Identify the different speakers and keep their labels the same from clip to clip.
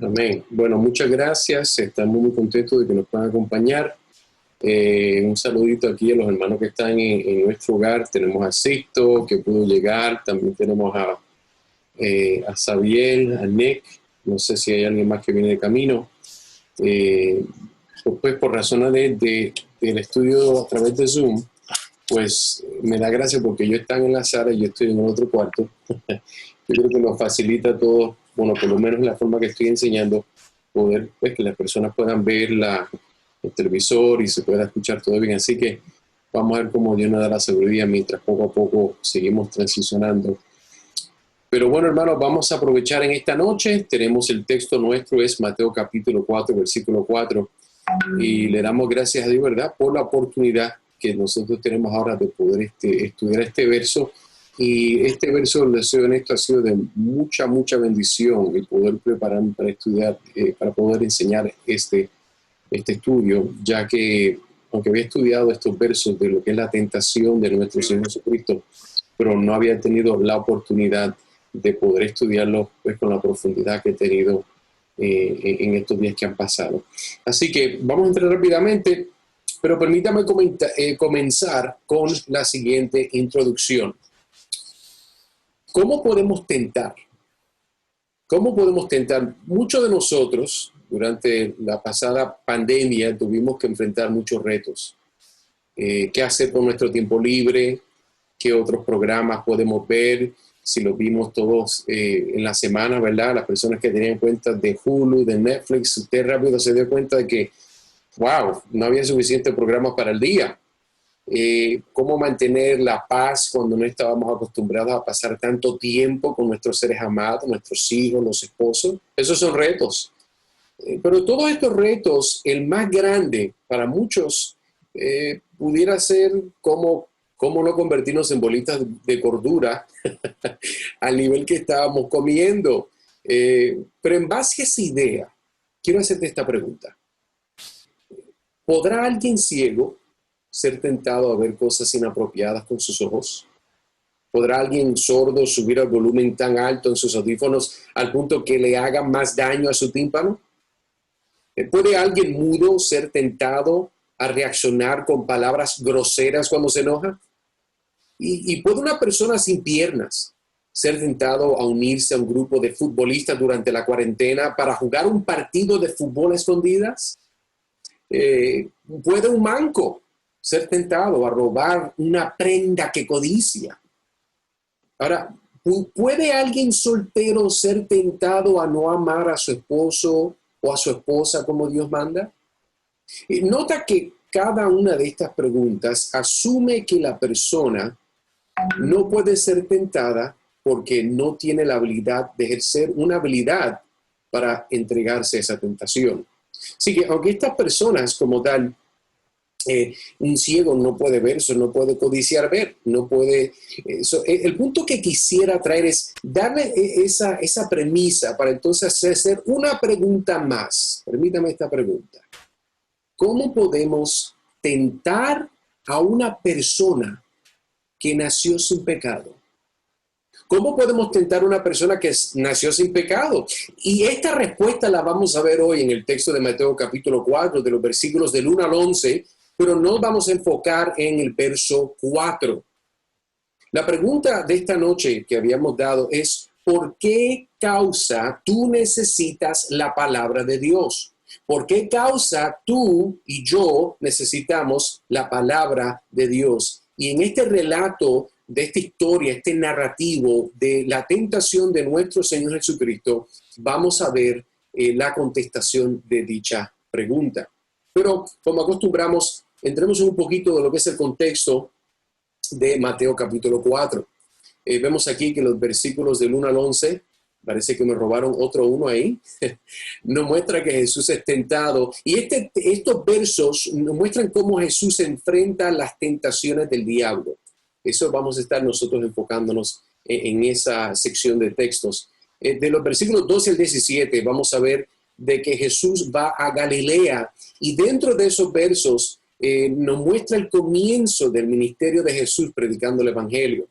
Speaker 1: Amén. Bueno, muchas gracias. Estamos muy contentos de que nos puedan acompañar. Un saludito aquí a los hermanos que están en nuestro hogar. Tenemos a Sisto, que pudo llegar. También tenemos a Sabiel, a Nick. No sé si hay alguien más que viene de camino. Pues por razones del estudio a través de Zoom, pues me da gracia porque ellos están en la sala y yo estoy en otro cuarto. Yo creo que nos facilita todo, bueno, por lo menos la forma que estoy enseñando, poder, pues, que las personas puedan ver el televisor y se pueda escuchar todo bien. Así que vamos a ver cómo Dios nos da la sabiduría mientras poco a poco seguimos transicionando. Pero bueno, hermanos, vamos a aprovechar en esta noche. Tenemos el texto nuestro, es Mateo capítulo 4, versículo 4. Y le damos gracias a Dios, ¿verdad?, por la oportunidad que nosotros tenemos ahora de poder estudiar este verso. Y este verso, les soy honesto, ha sido de mucha, mucha bendición el poder prepararme para estudiar, para poder enseñar este estudio, ya que aunque había estudiado estos versos de lo que es la tentación de nuestro Señor Jesucristo, pero no había tenido la oportunidad de poder estudiarlo, pues, con la profundidad que he tenido en estos días que han pasado. Así que vamos a entrar rápidamente, pero permítame comenzar con la siguiente introducción. ¿Cómo podemos tentar? ¿Cómo podemos tentar? Muchos de nosotros, durante la pasada pandemia, tuvimos que enfrentar muchos retos. ¿Qué hacer con nuestro tiempo libre? ¿Qué otros programas podemos ver? Si los vimos todos en la semana, ¿verdad? Las personas que tenían cuentas de Hulu, de Netflix, usted rápido se dio cuenta de que, wow, no había suficientes programas para el día. Cómo mantener la paz cuando no estábamos acostumbrados a pasar tanto tiempo con nuestros seres amados, nuestros hijos, los esposos. Esos son retos. Pero todos estos retos, el más grande para muchos, pudiera ser cómo no convertirnos en bolitas de cordura al nivel que estábamos comiendo. Pero en base a esa idea, quiero hacerte esta pregunta. ¿Podrá alguien ciego ser tentado a ver cosas inapropiadas con sus ojos? ¿Podrá alguien sordo subir el volumen tan alto en sus audífonos al punto que le haga más daño a su tímpano? ¿Puede alguien mudo ser tentado a reaccionar con palabras groseras cuando se enoja? ¿Y puede una persona sin piernas ser tentado a unirse a un grupo de futbolistas durante la cuarentena para jugar un partido de fútbol a escondidas? ¿Puede un manco ser tentado a robar una prenda que codicia? Ahora, ¿puede alguien soltero ser tentado a no amar a su esposo o a su esposa como Dios manda? Nota que cada una de estas preguntas asume que la persona no puede ser tentada porque no tiene la habilidad de ejercer una habilidad para entregarse a esa tentación. Así que aunque estas personas como tal, un ciego no puede ver eso, no puede codiciar ver, no puede... el punto que quisiera traer es darle esa premisa para entonces hacer una pregunta más. Permítame esta pregunta. ¿Cómo podemos tentar a una persona que nació sin pecado? ¿Cómo podemos tentar a una persona que nació sin pecado? Y esta respuesta la vamos a ver hoy en el texto de Mateo capítulo 4, de los versículos del 1 al 11, pero nos vamos a enfocar en el verso 4. La pregunta de esta noche que habíamos dado es, ¿por qué causa tú necesitas la palabra de Dios? ¿Por qué causa tú y yo necesitamos la palabra de Dios? Y en este relato de esta historia, este narrativo de la tentación de nuestro Señor Jesucristo, vamos a ver la contestación de dicha pregunta. Pero como acostumbramos, entremos un poquito de lo que es el contexto de Mateo capítulo 4. Vemos aquí que los versículos del 1 al 11, parece que me robaron otro uno ahí, nos muestra que Jesús es tentado. Y estos versos nos muestran cómo Jesús enfrenta las tentaciones del diablo. Eso vamos a estar nosotros enfocándonos en esa sección de textos. De los versículos 12 al 17 vamos a ver de que Jesús va a Galilea, y dentro de esos versos nos muestra el comienzo del ministerio de Jesús predicando el evangelio.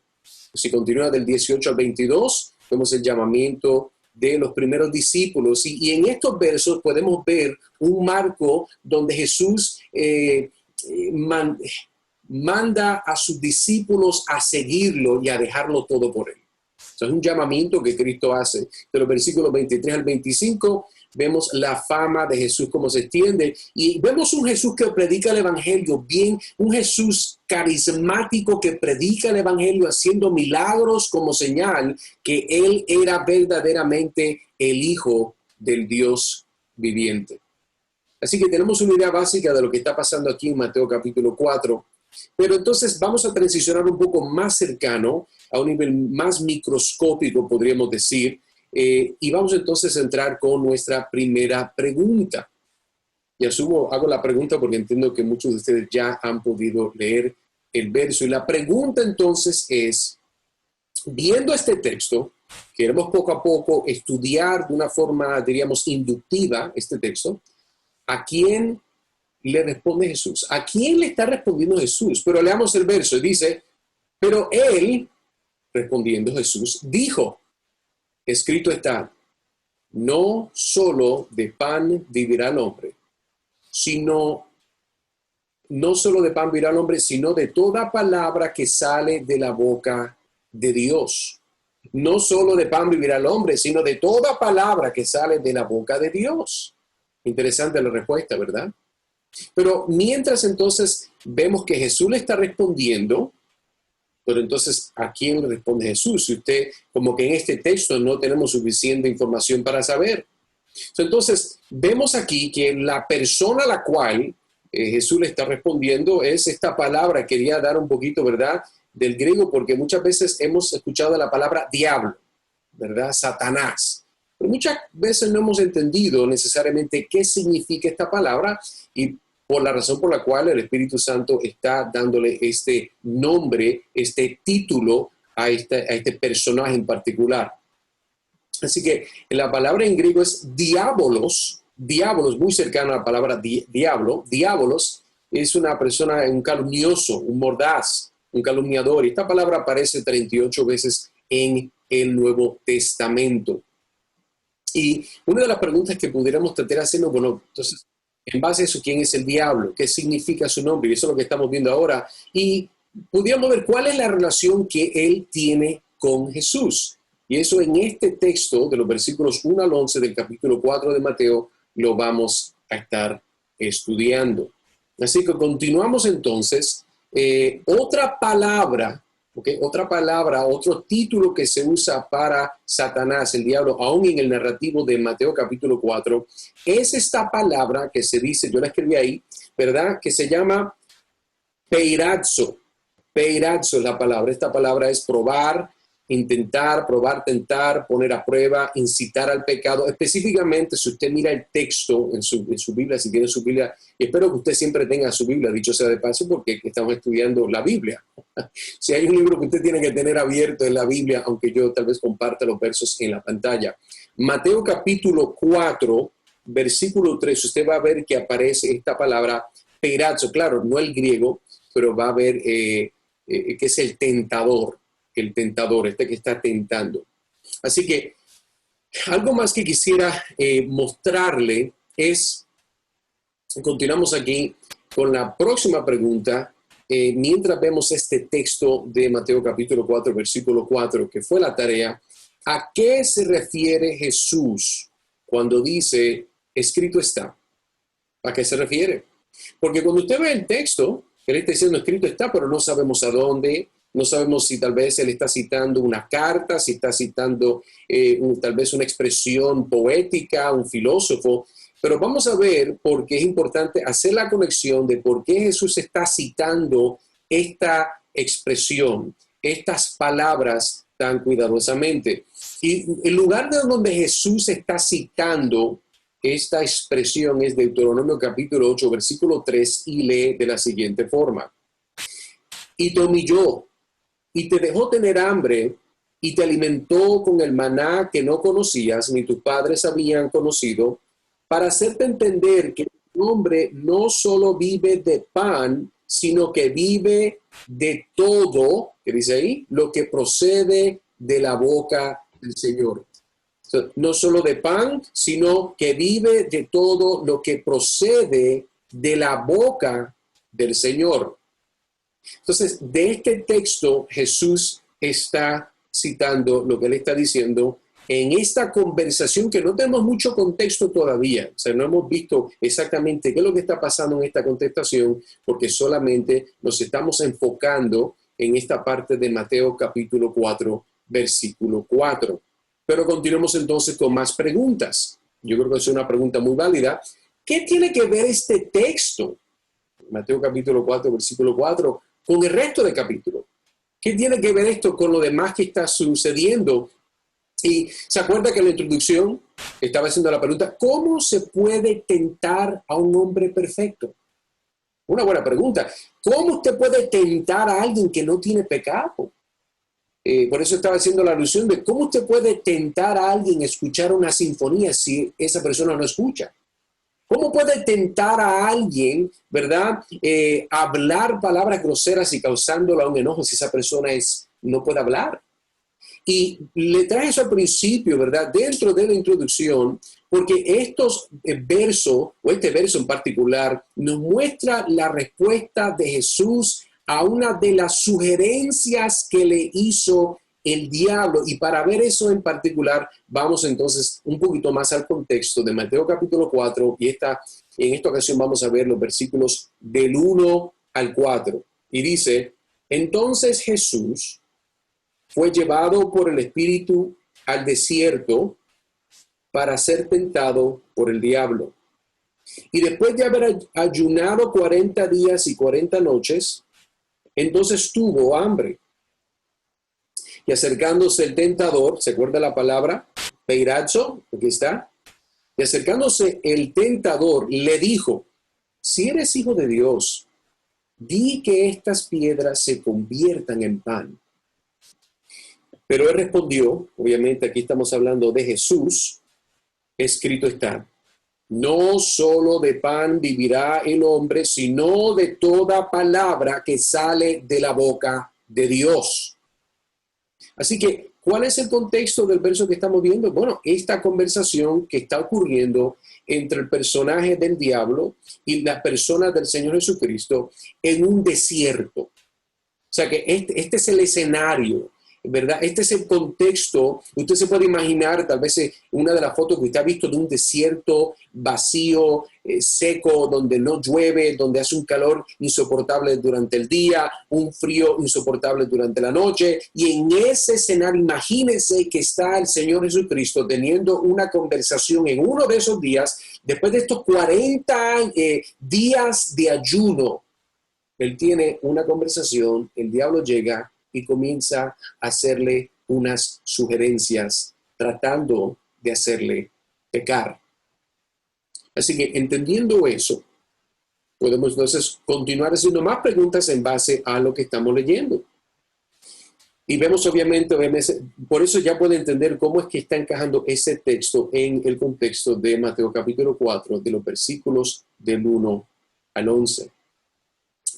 Speaker 1: Si continúa del 18 al 22, vemos el llamamiento de los primeros discípulos. Y en estos versos podemos ver un marco donde Jesús manda a sus discípulos a seguirlo y a dejarlo todo por él. Eso es un llamamiento que Cristo hace. De los versículos 23 al 25 vemos la fama de Jesús como se extiende y vemos un Jesús que predica el evangelio bien, un Jesús carismático que predica el evangelio haciendo milagros como señal que él era verdaderamente el Hijo del Dios viviente. Así que tenemos una idea básica de lo que está pasando aquí en Mateo capítulo 4. Pero entonces vamos a transicionar un poco más cercano, a un nivel más microscópico, podríamos decir, y vamos entonces a entrar con nuestra primera pregunta. Y hago la pregunta porque entiendo que muchos de ustedes ya han podido leer el verso. Y la pregunta entonces es, viendo este texto, queremos poco a poco estudiar de una forma, diríamos, inductiva este texto, ¿a quién le responde Jesús? ¿A quién le está respondiendo Jesús? Pero leamos el verso y dice, pero él, respondiendo Jesús, dijo, escrito está, no solo de pan vivirá el hombre, no solo de pan vivirá el hombre, sino de toda palabra que sale de la boca de Dios. No solo de pan vivirá el hombre, sino de toda palabra que sale de la boca de Dios. Interesante la respuesta, ¿verdad? Pero mientras entonces vemos que Jesús le está respondiendo, pero entonces ¿a quién le responde Jesús? Si usted, como que en este texto no tenemos suficiente información para saber. Entonces vemos aquí que la persona a la cual Jesús le está respondiendo es esta palabra, quería dar un poquito, ¿verdad?, del griego, porque muchas veces hemos escuchado la palabra diablo, ¿verdad?, Satanás. Pero muchas veces no hemos entendido necesariamente qué significa esta palabra y por la razón por la cual el Espíritu Santo está dándole este nombre, este título a este personaje en particular. Así que la palabra en griego es diabolos, muy cercana a la palabra diablo. Diabolos es una persona, un calumnioso, un mordaz, un calumniador. Y esta palabra aparece 38 veces en el Nuevo Testamento. Y una de las preguntas que pudiéramos tratar de hacernos, bueno, entonces, en base a eso, ¿quién es el diablo? ¿Qué significa su nombre? Y eso es lo que estamos viendo ahora. Y pudiéramos ver cuál es la relación que él tiene con Jesús. Y eso en este texto, de los versículos 1 al 11 del capítulo 4 de Mateo, lo vamos a estar estudiando. Así que continuamos entonces. Otra palabra, otro título que se usa para Satanás, el diablo, aún en el narrativo de Mateo capítulo 4, es esta palabra que se dice, yo la escribí ahí, ¿verdad?, que se llama peirazo. Peirazo es la palabra. Esta palabra es probar, intentar, probar, tentar, poner a prueba, incitar al pecado. Específicamente, si usted mira el texto en su Biblia, si tiene su Biblia, y espero que usted siempre tenga su Biblia, dicho sea de paso, porque estamos estudiando la Biblia. Si hay un libro que usted tiene que tener abierto en la Biblia, aunque yo tal vez comparta los versos en la pantalla. Mateo capítulo 4, versículo 3, usted va a ver que aparece esta palabra peirazo. Claro, no el griego, pero va a ver que es el tentador, este que está tentando. Así que algo más que quisiera mostrarle es, continuamos aquí con la próxima pregunta, mientras vemos este texto de Mateo capítulo 4, versículo 4, que fue la tarea. ¿A qué se refiere Jesús cuando dice, escrito está? ¿A qué se refiere? Porque cuando usted ve el texto, él está diciendo, escrito está, pero no sabemos a dónde. No sabemos si tal vez él está citando una carta, si está citando tal vez una expresión poética, un filósofo, pero vamos a ver por qué es importante hacer la conexión de por qué Jesús está citando esta expresión, estas palabras tan cuidadosamente. Y el lugar de donde Jesús está citando esta expresión es Deuteronomio capítulo 8, versículo 3, y lee de la siguiente forma. Y te humilló, y te dejó tener hambre, y te alimentó con el maná que no conocías, ni tus padres habían conocido, para hacerte entender que el hombre no solo vive de pan, sino que vive de todo, ¿qué dice ahí? Lo que procede de la boca del Señor. No solo de pan, sino que vive de todo lo que procede de la boca del Señor. Entonces, de este texto, Jesús está citando lo que él está diciendo en esta conversación que no tenemos mucho contexto todavía. O sea, no hemos visto exactamente qué es lo que está pasando en esta contestación, porque solamente nos estamos enfocando en esta parte de Mateo capítulo 4, versículo 4. Pero continuemos entonces con más preguntas. Yo creo que es una pregunta muy válida. ¿Qué tiene que ver este texto, Mateo capítulo 4, versículo 4, con el resto del capítulo? ¿Qué tiene que ver esto con lo demás que está sucediendo? Y se acuerda que en la introducción estaba haciendo la pregunta, ¿cómo se puede tentar a un hombre perfecto? Una buena pregunta. ¿Cómo usted puede tentar a alguien que no tiene pecado? Por eso estaba haciendo la alusión de cómo usted puede tentar a alguien a escuchar una sinfonía si esa persona no escucha. ¿Cómo puede tentar a alguien, verdad, hablar palabras groseras y causándole un enojo si esa persona no puede hablar? Y le traje eso al principio, ¿verdad? Dentro de la introducción, porque estos versos, o este verso en particular, nos muestra la respuesta de Jesús a una de las sugerencias que le hizo el diablo. Y para ver eso en particular, vamos entonces un poquito más al contexto de Mateo capítulo 4, y en esta ocasión vamos a ver los versículos del 1 al 4. Y dice, entonces Jesús fue llevado por el Espíritu al desierto para ser tentado por el diablo. Y después de haber ayunado 40 días y 40 noches, entonces tuvo hambre. Y acercándose el tentador, ¿se acuerda la palabra? Peirazo, aquí está. Y acercándose el tentador, le dijo, si eres hijo de Dios, di que estas piedras se conviertan en pan. Pero él respondió, obviamente aquí estamos hablando de Jesús, escrito está, no solo de pan vivirá el hombre, sino de toda palabra que sale de la boca de Dios. Así que, ¿cuál es el contexto del verso que estamos viendo? Bueno, esta conversación que está ocurriendo entre el personaje del diablo y la persona del Señor Jesucristo en un desierto. O sea que este es el escenario, ¿verdad? Este es el contexto. Usted se puede imaginar tal vez una de las fotos que usted ha visto de un desierto vacío, seco, donde no llueve, donde hace un calor insoportable durante el día, un frío insoportable durante la noche. Y en ese escenario, imagínense que está el Señor Jesucristo teniendo una conversación en uno de esos días, después de estos 40 días de ayuno. Él tiene una conversación, el diablo llega y comienza a hacerle unas sugerencias, tratando de hacerle pecar. Así que entendiendo eso, podemos entonces continuar haciendo más preguntas en base a lo que estamos leyendo. Y vemos obviamente, por eso ya puede entender cómo es que está encajando ese texto en el contexto de Mateo capítulo 4, de los versículos del 1 al 11.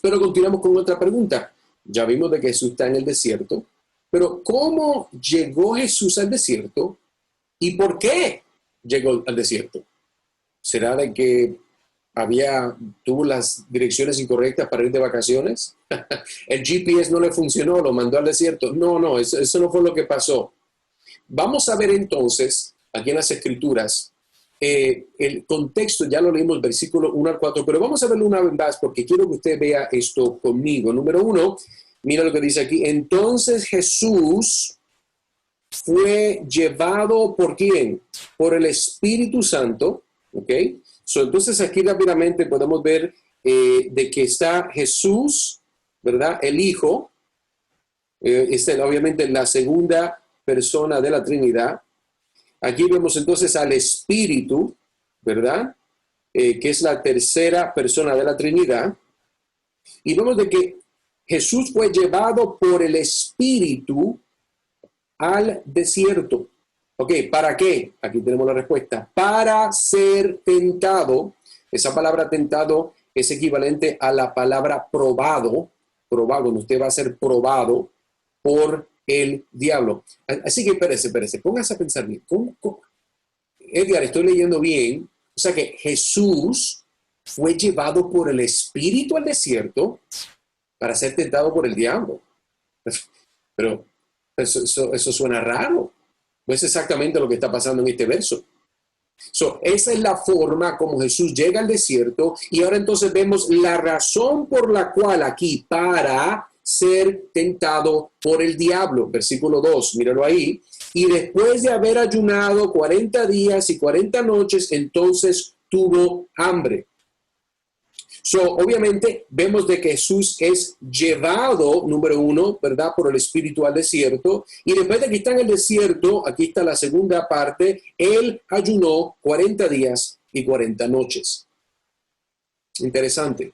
Speaker 1: Pero continuamos con otra pregunta. Ya vimos de que Jesús está en el desierto, pero ¿cómo llegó Jesús al desierto y por qué llegó al desierto? ¿Será de que tuvo las direcciones incorrectas para ir de vacaciones? ¿El GPS no le funcionó, lo mandó al desierto? No, eso no fue lo que pasó. Vamos a ver entonces, aquí en las Escrituras, el contexto, ya lo leímos, versículo 1 al 4, pero vamos a verlo una vez más porque quiero que usted vea esto conmigo. Número 1, mira lo que dice aquí. Entonces Jesús fue llevado ¿por quién? Por el Espíritu Santo, ¿ok? Entonces aquí rápidamente podemos ver de que está Jesús, ¿verdad? El Hijo, obviamente la segunda persona de la Trinidad. Aquí vemos entonces al Espíritu, ¿verdad? Que es la tercera persona de la Trinidad. Y vemos de que Jesús fue llevado por el Espíritu al desierto. Ok, ¿para qué? Aquí tenemos la respuesta. Para ser tentado. Esa palabra tentado es equivalente a la palabra probado. Probado, usted va a ser probado por el diablo. Así que espérese, póngase a pensar bien. Edgar, estoy leyendo bien. O sea que Jesús fue llevado por el Espíritu al desierto para ser tentado por el diablo. Pero eso suena raro. No es exactamente lo que está pasando en este verso. Esa es la forma como Jesús llega al desierto, y ahora entonces vemos la razón por la cual aquí, para ser tentado por el diablo. Versículo 2, míralo ahí. Y después de haber ayunado 40 días y 40 noches, entonces tuvo hambre. Obviamente vemos de que Jesús es llevado, número 1, ¿verdad?, por el Espíritu al desierto, y después de que está en el desierto, aquí está la segunda parte, él ayunó 40 días y 40 noches. Interesante.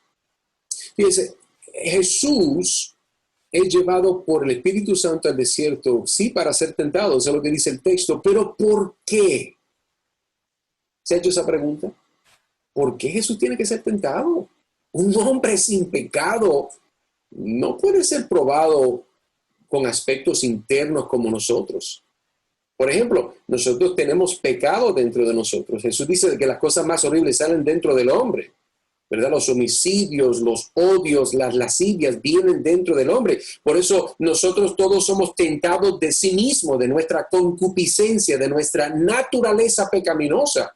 Speaker 1: Fíjense, Jesús es llevado por el Espíritu Santo al desierto, sí, para ser tentado, eso es lo que dice el texto, pero ¿por qué? ¿Se ha hecho esa pregunta? ¿Por qué Jesús tiene que ser tentado? Un hombre sin pecado no puede ser probado con aspectos internos como nosotros. Por ejemplo, nosotros tenemos pecado dentro de nosotros. Jesús dice que las cosas más horribles salen dentro del hombre, ¿verdad? Los homicidios, los odios, las lascivias vienen dentro del hombre. Por eso nosotros todos somos tentados de sí mismos, de nuestra concupiscencia, de nuestra naturaleza pecaminosa.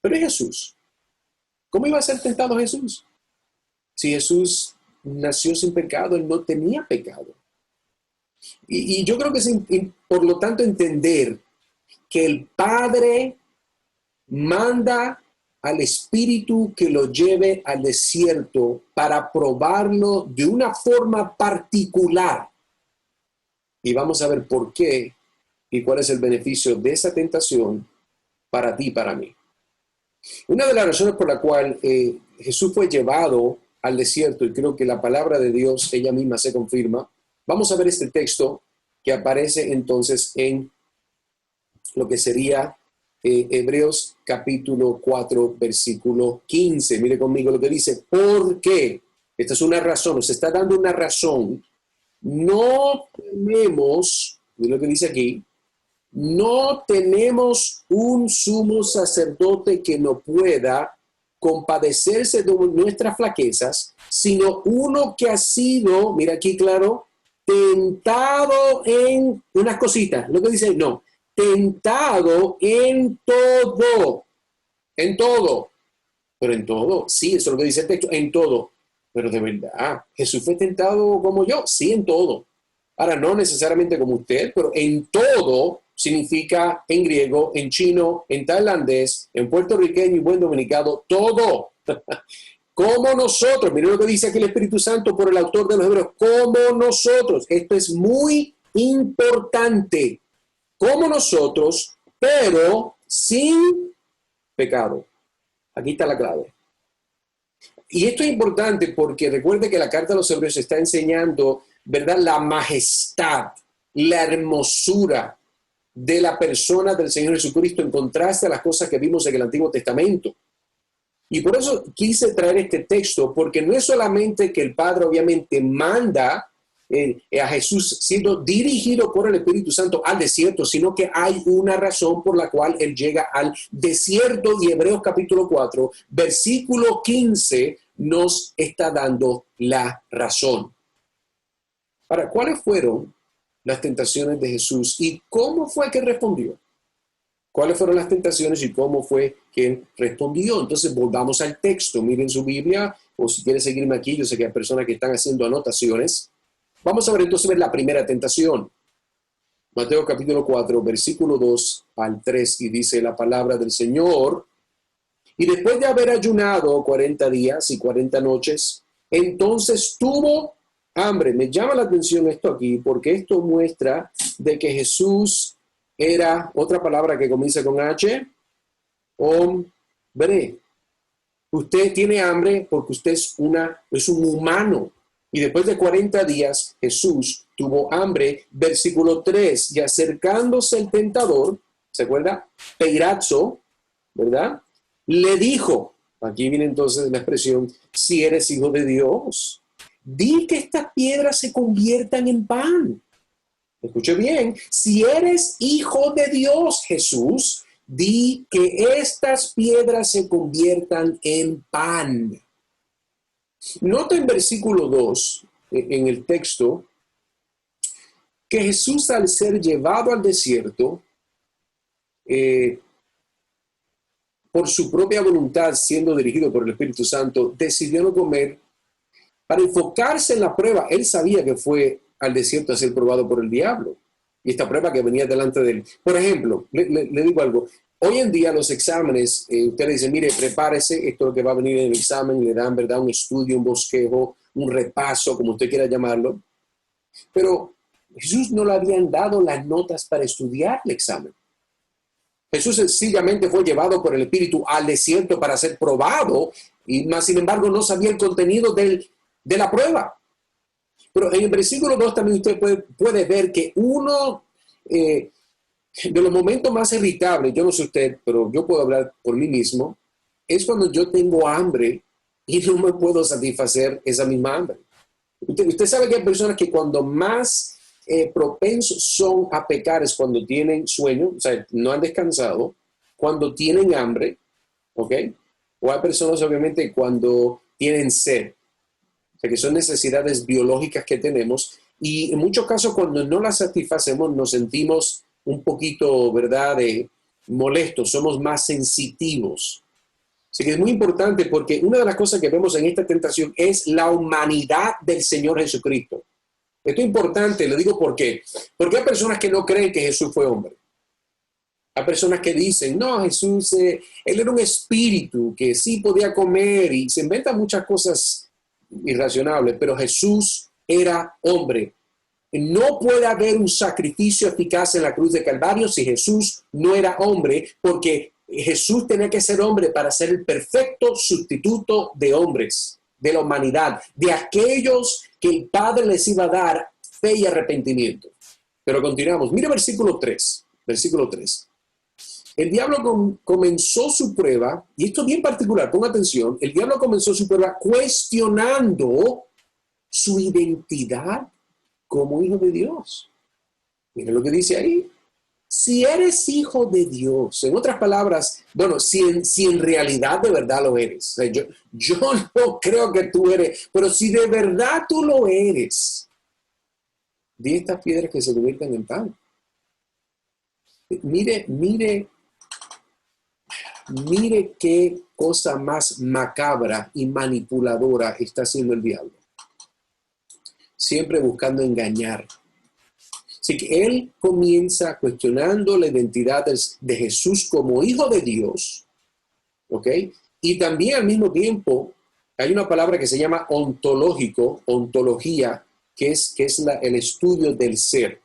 Speaker 1: Pero es Jesús. ¿Cómo iba a ser tentado Jesús? Si Jesús nació sin pecado, él no tenía pecado. Y yo creo que es, por lo tanto, entender que el Padre manda al Espíritu que lo lleve al desierto para probarlo de una forma particular. Y vamos a ver por qué y cuál es el beneficio de esa tentación para ti y para mí. Una de las razones por la cual Jesús fue llevado al desierto, y creo que la palabra de Dios ella misma se confirma, vamos a ver este texto que aparece entonces en lo que sería Hebreos capítulo 4, versículo 15. Mire conmigo lo que dice. ¿Por qué? Esta es una razón, nos está dando una razón. No tenemos, mire lo que dice aquí, no tenemos un sumo sacerdote que no pueda compadecerse de nuestras flaquezas, sino uno que ha sido, mira aquí claro, tentado en unas cositas. Lo que dice, no, tentado en todo, pero en todo, sí, eso es lo que dice el texto, en todo, pero de verdad, Jesús fue tentado como yo, sí, en todo. Ahora, no necesariamente como usted, pero en todo significa en griego, en chino, en tailandés, en puertorriqueño y buen dominicano, todo. Como nosotros, miren lo que dice aquí el Espíritu Santo por el autor de los Hebreos, como nosotros, esto es muy importante, como nosotros, pero sin pecado. Aquí está la clave. Y esto es importante porque recuerde que la carta de los Hebreos está enseñando, ¿verdad?, la majestad, la hermosura de la persona del Señor Jesucristo en contraste a las cosas que vimos en el Antiguo Testamento. Y por eso quise traer este texto, porque no es solamente que el Padre obviamente manda a Jesús siendo dirigido por el Espíritu Santo al desierto, sino que hay una razón por la cual él llega al desierto, y Hebreos capítulo 4, versículo 15 nos está dando la razón. Ahora, ¿cuáles fueron las tentaciones de Jesús y cómo fue que respondió? ¿Cuáles fueron las tentaciones y cómo fue que él respondió? Entonces volvamos al texto, miren su Biblia, o si quieren seguirme aquí, yo sé que hay personas que están haciendo anotaciones. Vamos a ver entonces la primera tentación. Mateo capítulo 4, versículo 2 al 3, y dice la palabra del Señor: y después de haber ayunado 40 días y 40 noches, entonces tuvo hambre. Me llama la atención esto aquí, porque esto muestra de que Jesús era, otra palabra que comienza con H, hombre. Usted tiene hambre porque usted es un humano. Y después de 40 días, Jesús tuvo hambre. Versículo 3, y acercándose el tentador, ¿se acuerda? Peirazo, ¿verdad? Le dijo, aquí viene entonces la expresión, si eres hijo de Dios, di que estas piedras se conviertan en pan. Escuche bien, si eres hijo de Dios, Jesús, di que estas piedras se conviertan en pan. Nota en versículo 2, en el texto, que Jesús al ser llevado al desierto, por su propia voluntad, siendo dirigido por el Espíritu Santo, decidió no comer para enfocarse en la prueba. Él sabía que fue al desierto a ser probado por el diablo. Y esta prueba que venía delante de él. Por ejemplo, le digo algo. Hoy en día los exámenes, usted le dice, mire, prepárese, esto es lo que va a venir en el examen, le dan, ¿verdad?, un estudio, un bosquejo, un repaso, como usted quiera llamarlo. Pero Jesús no le habían dado las notas para estudiar el examen. Jesús sencillamente fue llevado por el Espíritu al desierto para ser probado, y más sin embargo no sabía el contenido de la prueba. Pero en el versículo 2 también usted puede ver que uno de los momentos más irritables, yo no sé usted, pero yo puedo hablar por mí mismo, es cuando yo tengo hambre y no me puedo satisfacer esa misma hambre. Usted sabe que hay personas que cuando más propensos son a pecar es cuando tienen sueño, o sea, no han descansado, cuando tienen hambre, ¿ok? O hay personas obviamente cuando tienen sed, o sea, que son necesidades biológicas que tenemos, y en muchos casos cuando no las satisfacemos nos sentimos un poquito, ¿verdad?, molestos, somos más sensitivos. Así que es muy importante porque una de las cosas que vemos en esta tentación es la humanidad del Señor Jesucristo. Esto es importante, le digo por qué. Porque hay personas que no creen que Jesús fue hombre. Hay personas que dicen, no, Jesús, él era un espíritu que sí podía comer y se inventan muchas cosas irracionables, pero Jesús era hombre. No puede haber un sacrificio eficaz en la cruz de Calvario si Jesús no era hombre, porque Jesús tenía que ser hombre para ser el perfecto sustituto de hombres, de la humanidad, de aquellos que el Padre les iba a dar fe y arrepentimiento. Pero continuamos. Mire versículo 3. Versículo 3. El diablo comenzó su prueba, y esto es bien particular, ponga atención, el diablo comenzó su prueba cuestionando su identidad como hijo de Dios. Miren lo que dice ahí. Si eres hijo de Dios, en otras palabras, bueno, si en realidad de verdad lo eres. O sea, yo no creo que tú eres, pero si de verdad tú lo eres, di estas piedras que se conviertan en pan. Mire qué cosa más macabra y manipuladora está haciendo el diablo. Siempre buscando engañar. Así que él comienza cuestionando la identidad de Jesús como hijo de Dios, ¿ok? Y también al mismo tiempo hay una palabra que se llama ontología, que es el estudio del ser.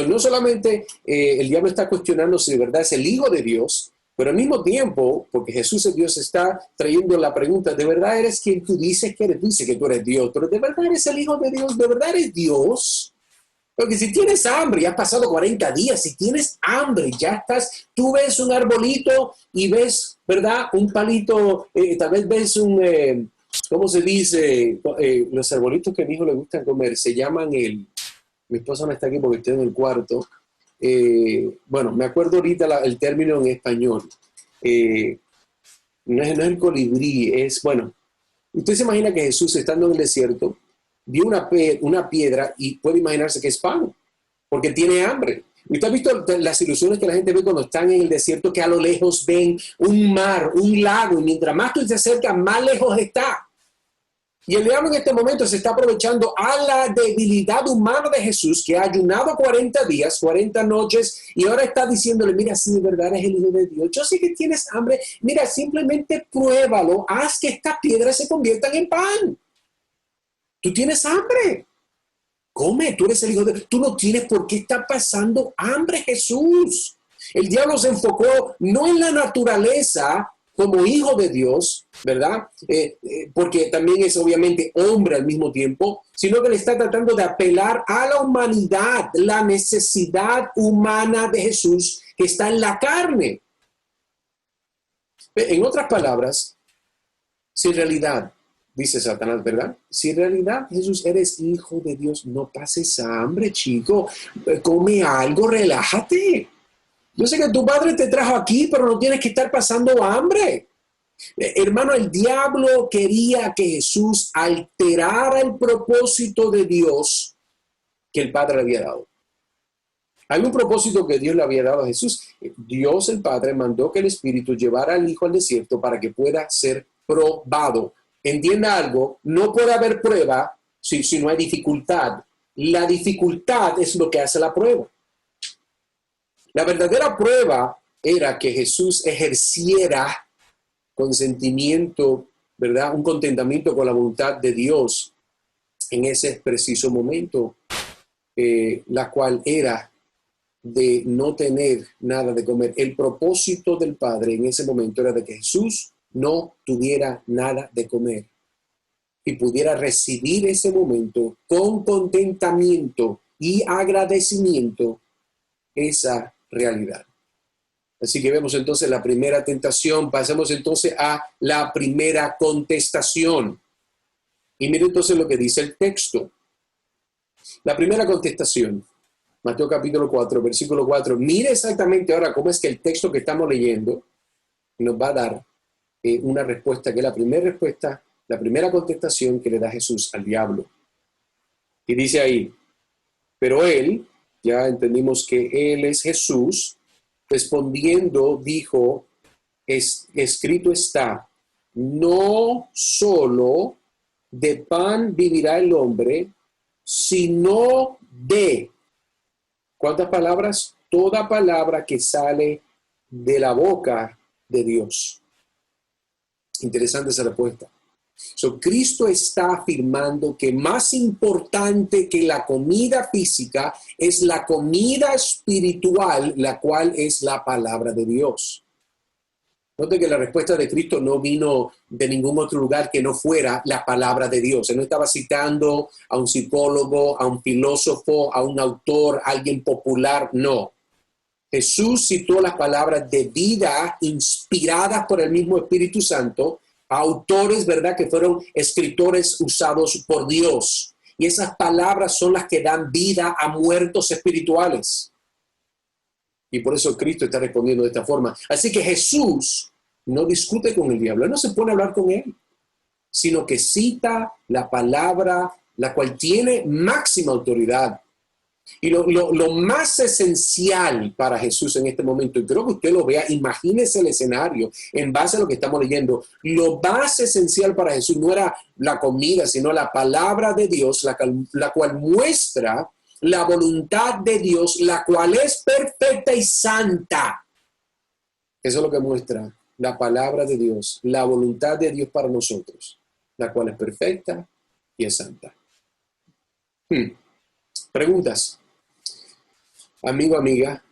Speaker 1: No solamente el diablo está cuestionando si de verdad es el hijo de Dios, pero al mismo tiempo, porque Jesús es Dios, está trayendo la pregunta, ¿de verdad eres quien tú dices que eres? Tú dices que tú eres Dios, pero ¿de verdad eres el hijo de Dios? ¿De verdad eres Dios? Porque si tienes hambre, ya has pasado 40 días, si tienes hambre, ya estás, tú ves un arbolito y ves, ¿verdad? Un palito, tal vez ves ¿cómo se dice? Los arbolitos que a mi hijo le gustan comer, se llaman mi esposa no está aquí porque estoy en el cuarto. Bueno, me acuerdo ahorita el término en español. No es el colibrí, bueno, usted se imagina que Jesús estando en el desierto, vio una piedra y puede imaginarse que es pan, porque tiene hambre. ¿Usted ha visto las ilusiones que la gente ve cuando están en el desierto, que a lo lejos ven un mar, un lago, y mientras más tú te acercas, más lejos está? Y el diablo en este momento se está aprovechando a la debilidad humana de Jesús, que ha ayunado 40 días, 40 noches, y ahora está diciéndole, mira, si de verdad eres el hijo de Dios, yo sé que tienes hambre, mira, simplemente pruébalo, haz que estas piedras se conviertan en pan. Tú tienes hambre. Come, tú eres el hijo de Dios. Tú no tienes por qué estar pasando hambre, Jesús. El diablo se enfocó no en la naturaleza como hijo de Dios, ¿verdad? Porque también es obviamente hombre al mismo tiempo, sino que le está tratando de apelar a la humanidad, la necesidad humana de Jesús que está en la carne. En otras palabras, si en realidad dice Satanás, ¿verdad? Si en realidad, Jesús, eres hijo de Dios, no pases hambre, chico. Come algo, relájate. Yo sé que tu padre te trajo aquí, pero no tienes que estar pasando hambre. Hermano, el diablo quería que Jesús alterara el propósito de Dios que el Padre le había dado. Hay un propósito que Dios le había dado a Jesús. Dios, el Padre, mandó que el Espíritu llevara al Hijo al desierto para que pueda ser probado. Entienda algo, no puede haber prueba si no hay dificultad. La dificultad es lo que hace la prueba. La verdadera prueba era que Jesús ejerciera consentimiento, ¿verdad? Un contentamiento con la voluntad de Dios en ese preciso momento, la cual era de no tener nada de comer. El propósito del Padre en ese momento era de que Jesús no tuviera nada de comer y pudiera recibir ese momento con contentamiento y agradecimiento esa realidad. Así que vemos entonces la primera tentación. Pasemos entonces a la primera contestación. Y miren entonces lo que dice el texto. La primera contestación, Mateo capítulo 4, versículo 4. Mire exactamente ahora cómo es que el texto que estamos leyendo nos va a dar una respuesta, que es la primera respuesta, la primera contestación que le da Jesús al diablo. Y dice ahí, pero él, ya entendimos que él es Jesús, respondiendo dijo, escrito está, no solo de pan vivirá el hombre, sino de, ¿cuántas palabras? Toda palabra que sale de la boca de Dios. Interesante esa respuesta. Cristo está afirmando que más importante que la comida física es la comida espiritual, la cual es la palabra de Dios. Note que la respuesta de Cristo no vino de ningún otro lugar que no fuera la palabra de Dios. Él no estaba citando a un psicólogo, a un filósofo, a un autor, a alguien popular, no. Jesús citó las palabras de vida inspiradas por el mismo Espíritu Santo, autores, ¿verdad?, que fueron escritores usados por Dios. Y esas palabras son las que dan vida a muertos espirituales. Y por eso Cristo está respondiendo de esta forma. Así que Jesús no discute con el diablo, él no se pone a hablar con él, sino que cita la palabra, la cual tiene máxima autoridad. Y lo más esencial para Jesús en este momento, y creo que usted lo vea, imagínese el escenario en base a lo que estamos leyendo, lo más esencial para Jesús no era la comida, sino la palabra de Dios, la cual muestra la voluntad de Dios, la cual es perfecta y santa. Eso es lo que muestra la palabra de Dios, la voluntad de Dios para nosotros, la cual es perfecta y es santa. Preguntas. Amigo, amiga,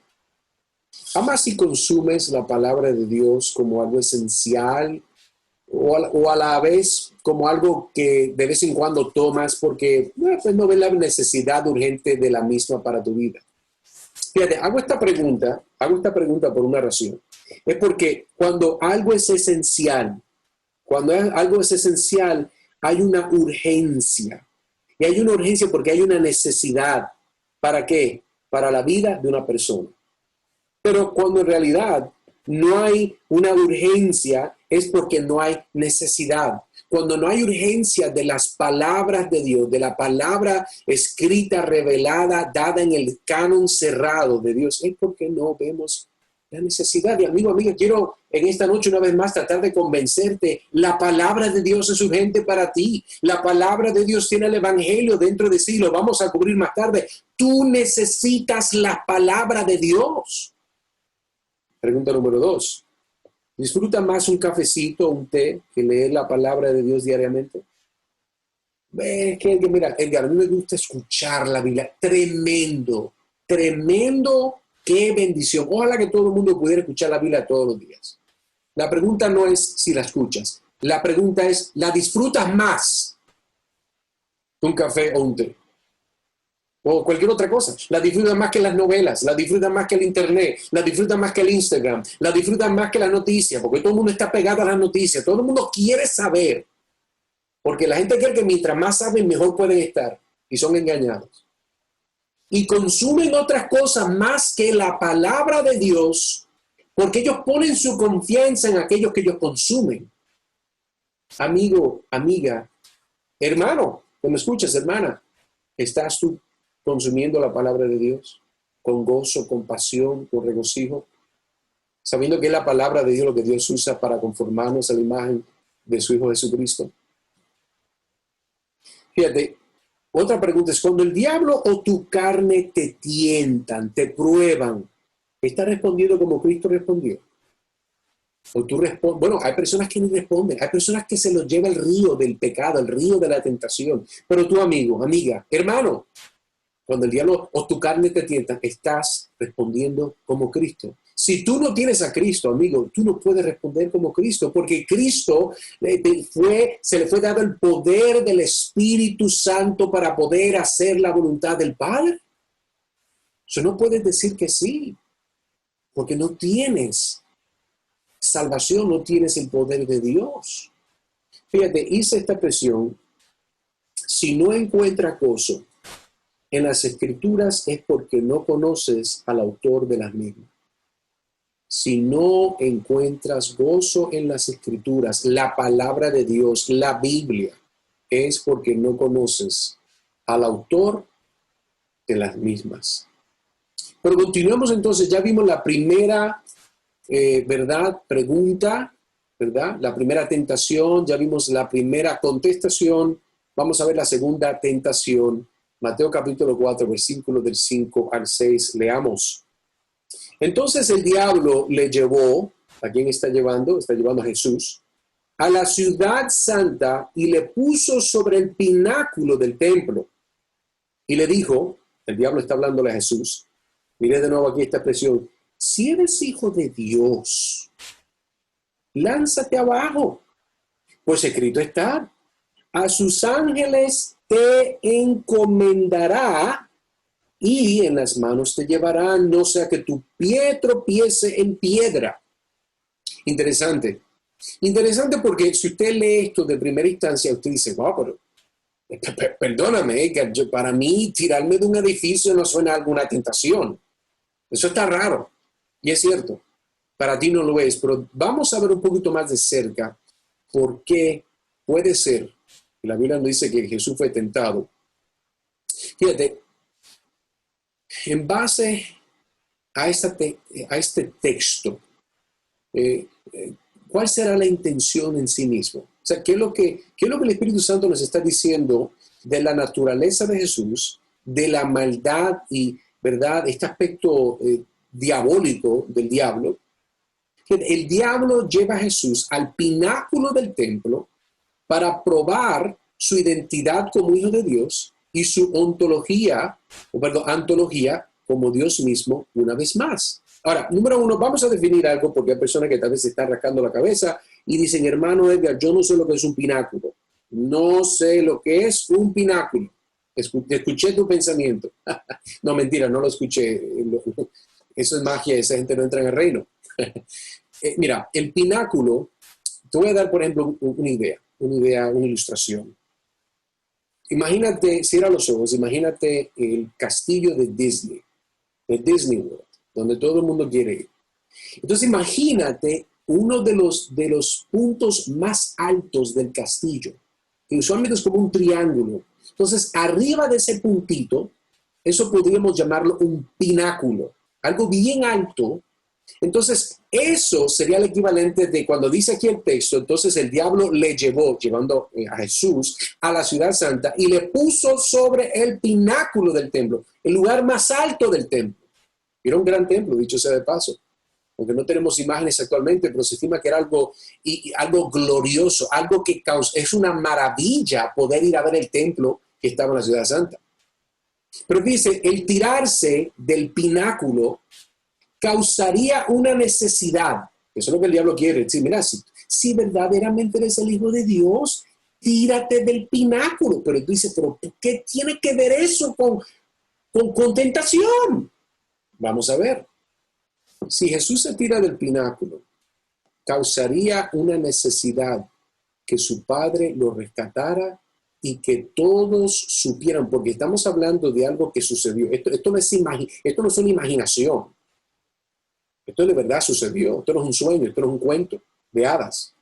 Speaker 1: ¿amas y consumes la palabra de Dios como algo esencial o a la vez como algo que de vez en cuando tomas porque pues no ves la necesidad urgente de la misma para tu vida? Fíjate, hago esta pregunta por una razón. Es porque cuando algo es esencial, hay una urgencia. Y hay una urgencia porque hay una necesidad. ¿Para qué? Para la vida de una persona. Pero cuando en realidad no hay una urgencia, es porque no hay necesidad. Cuando no hay urgencia de las palabras de Dios, de la palabra escrita, revelada, dada en el canon cerrado de Dios, es porque no vemos la necesidad. Y amigo, amiga, quiero en esta noche una vez más tratar de convencerte, la palabra de Dios es urgente para ti. La palabra de Dios tiene el evangelio dentro de sí, lo vamos a cubrir más tarde. Tú necesitas la palabra de Dios. Pregunta número 2. ¿Disfruta más un cafecito o un té que leer la palabra de Dios diariamente? Mira, Edgar, a mí me gusta escuchar la Biblia. Tremendo, tremendo. ¡Qué bendición! Ojalá que todo el mundo pudiera escuchar la Biblia todos los días. La pregunta no es si la escuchas. La pregunta es, ¿la disfrutas más que un café o un té? O cualquier otra cosa. La disfrutas más que las novelas, la disfrutas más que el internet, la disfrutas más que el Instagram, la disfrutas más que la noticia, porque todo el mundo está pegado a las noticias, todo el mundo quiere saber. Porque la gente cree que mientras más saben, mejor pueden estar. Y son engañados. Y consumen otras cosas más que la palabra de Dios, porque ellos ponen su confianza en aquellos que ellos consumen. Amigo, amiga, hermano, que me escuchas, hermana, ¿estás tú consumiendo la palabra de Dios con gozo, con pasión, con regocijo? Sabiendo que es la palabra de Dios lo que Dios usa para conformarnos a la imagen de su Hijo Jesucristo. Fíjate, otra pregunta es, cuando el diablo o tu carne te tientan, te prueban, ¿estás respondiendo como Cristo respondió? O tú bueno, hay personas que no responden, hay personas que se los lleva el río del pecado, el río de la tentación. Pero tú, amigo, amiga, hermano, cuando el diablo o tu carne te tienta, estás respondiendo como Cristo. Si tú no tienes a Cristo, amigo, tú no puedes responder como Cristo, porque Cristo se le fue dado el poder del Espíritu Santo para poder hacer la voluntad del Padre. Eso no puedes decir que sí, porque no tienes salvación, no tienes el poder de Dios. Fíjate, hice esta expresión: si no encuentras gozo en las Escrituras es porque no conoces al autor de las mismas. Si no encuentras gozo en las Escrituras, la palabra de Dios, la Biblia, es porque no conoces al autor de las mismas. Pero continuamos entonces, ya vimos la primera, pregunta, ¿verdad? La primera tentación, ya vimos la primera contestación. Vamos a ver la segunda tentación. Mateo capítulo 4, versículos del 5 al 6, leamos. Entonces el diablo le llevó, ¿a quién está llevando? Está llevando a Jesús, a la ciudad santa y le puso sobre el pináculo del templo. Y le dijo, el diablo está hablándole a Jesús, mire de nuevo aquí esta expresión, si eres hijo de Dios, lánzate abajo, pues escrito está, a sus ángeles te encomendará y en las manos te llevarán, no sea que tu pie tropiece en piedra. Interesante. Interesante porque si usted lee esto de primera instancia, usted dice, wow, pero perdóname, que para mí tirarme de un edificio no suena a alguna tentación. Eso está raro. Y es cierto, para ti no lo es, pero vamos a ver un poquito más de cerca por qué puede ser. La Biblia nos dice que Jesús fue tentado. Fíjate, en base a este texto, ¿cuál será la intención en sí mismo? O sea, ¿qué es lo que el Espíritu Santo nos está diciendo de la naturaleza de Jesús, de la maldad y, ¿verdad?, este aspecto diabólico del diablo? El diablo lleva a Jesús al pináculo del templo para probar su identidad como hijo de Dios y su antología como Dios mismo una vez más. Ahora, número uno, vamos a definir algo porque hay personas que tal vez se están rascando la cabeza y dicen, hermano Edgar, yo no sé lo que es un pináculo. No sé lo que es un pináculo. Escuché tu pensamiento. No, mentira, no lo escuché. Eso es magia, esa gente no entra en el reino. Mira, el pináculo, te voy a dar, por ejemplo, una ilustración. Imagínate, cierra los ojos, imagínate el castillo de Disney World, donde todo el mundo quiere ir. Entonces imagínate uno de los puntos más altos del castillo, que usualmente es como un triángulo. Entonces, arriba de ese puntito, eso podríamos llamarlo un pináculo, algo bien alto. Entonces, eso sería el equivalente de cuando dice aquí el texto, entonces el diablo le llevando a Jesús a la ciudad santa y le puso sobre el pináculo del templo, el lugar más alto del templo. Era un gran templo, dicho sea de paso, porque no tenemos imágenes actualmente, pero se estima que era algo glorioso, algo que es una maravilla poder ir a ver el templo que estaba en la ciudad santa. Pero dice, el tirarse del pináculo causaría una necesidad. Eso es lo que el diablo quiere. Decir, mira, si verdaderamente eres el Hijo de Dios, tírate del pináculo. Pero tú dices, pero ¿qué tiene que ver eso con tentación? Vamos a ver. Si Jesús se tira del pináculo, causaría una necesidad que su padre lo rescatara y que todos supieran, porque estamos hablando de algo que sucedió. Esto no es una imaginación. Esto de verdad sucedió. Esto no es un sueño, esto no es un cuento de hadas.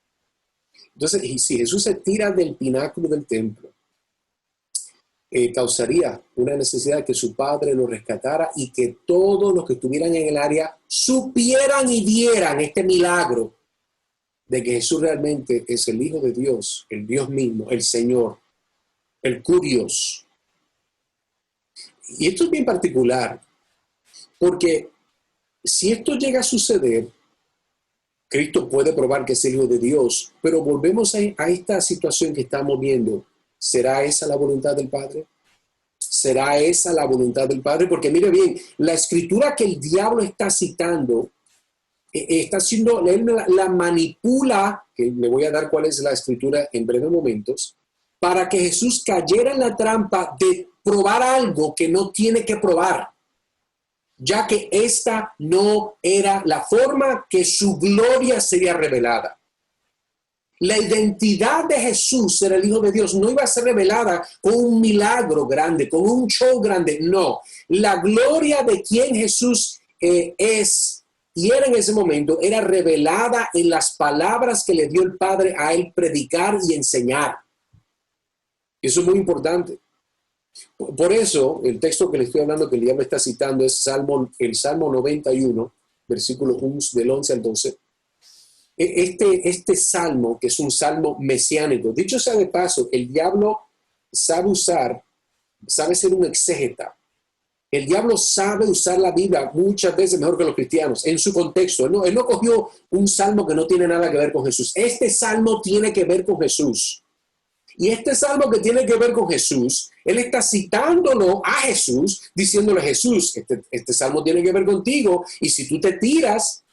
Speaker 1: Entonces, y si Jesús se tira del pináculo del templo, causaría una necesidad de que su padre lo rescatara y que todos los que estuvieran en el área supieran y vieran este milagro de que Jesús realmente es el Hijo de Dios, el Dios mismo, el Señor, el Curios. Y esto es bien particular, porque si esto llega a suceder, Cristo puede probar que es el Hijo de Dios, pero volvemos a esta situación que estamos viendo. ¿Será esa la voluntad del Padre? ¿Será esa la voluntad del Padre? Porque mire bien, la escritura que el diablo está citando, está haciendo, él la manipula, que le voy a dar cuál es la escritura en breves momentos, para que Jesús cayera en la trampa de probar algo que no tiene que probar, ya que esta no era la forma que su gloria sería revelada. La identidad de Jesús, ser el Hijo de Dios, no iba a ser revelada con un milagro grande, con un show grande, no. La gloria de quien Jesús es y era en ese momento, era revelada en las palabras que le dio el Padre a él predicar y enseñar. Eso es muy importante. Por eso, el texto que le estoy hablando, que el diablo está citando, es el Salmo 91, versículo 1, del 11 al 12. Este salmo, que es un salmo mesiánico, dicho sea de paso, el diablo sabe ser un exégeta. El diablo sabe usar la Biblia muchas veces mejor que los cristianos, en su contexto. Él no cogió un salmo que no tiene nada que ver con Jesús. Este salmo tiene que ver con Jesús. Y este salmo que tiene que ver con Jesús, él está citándolo a Jesús, diciéndole: Jesús, este salmo tiene que ver contigo, y si tú te tiras,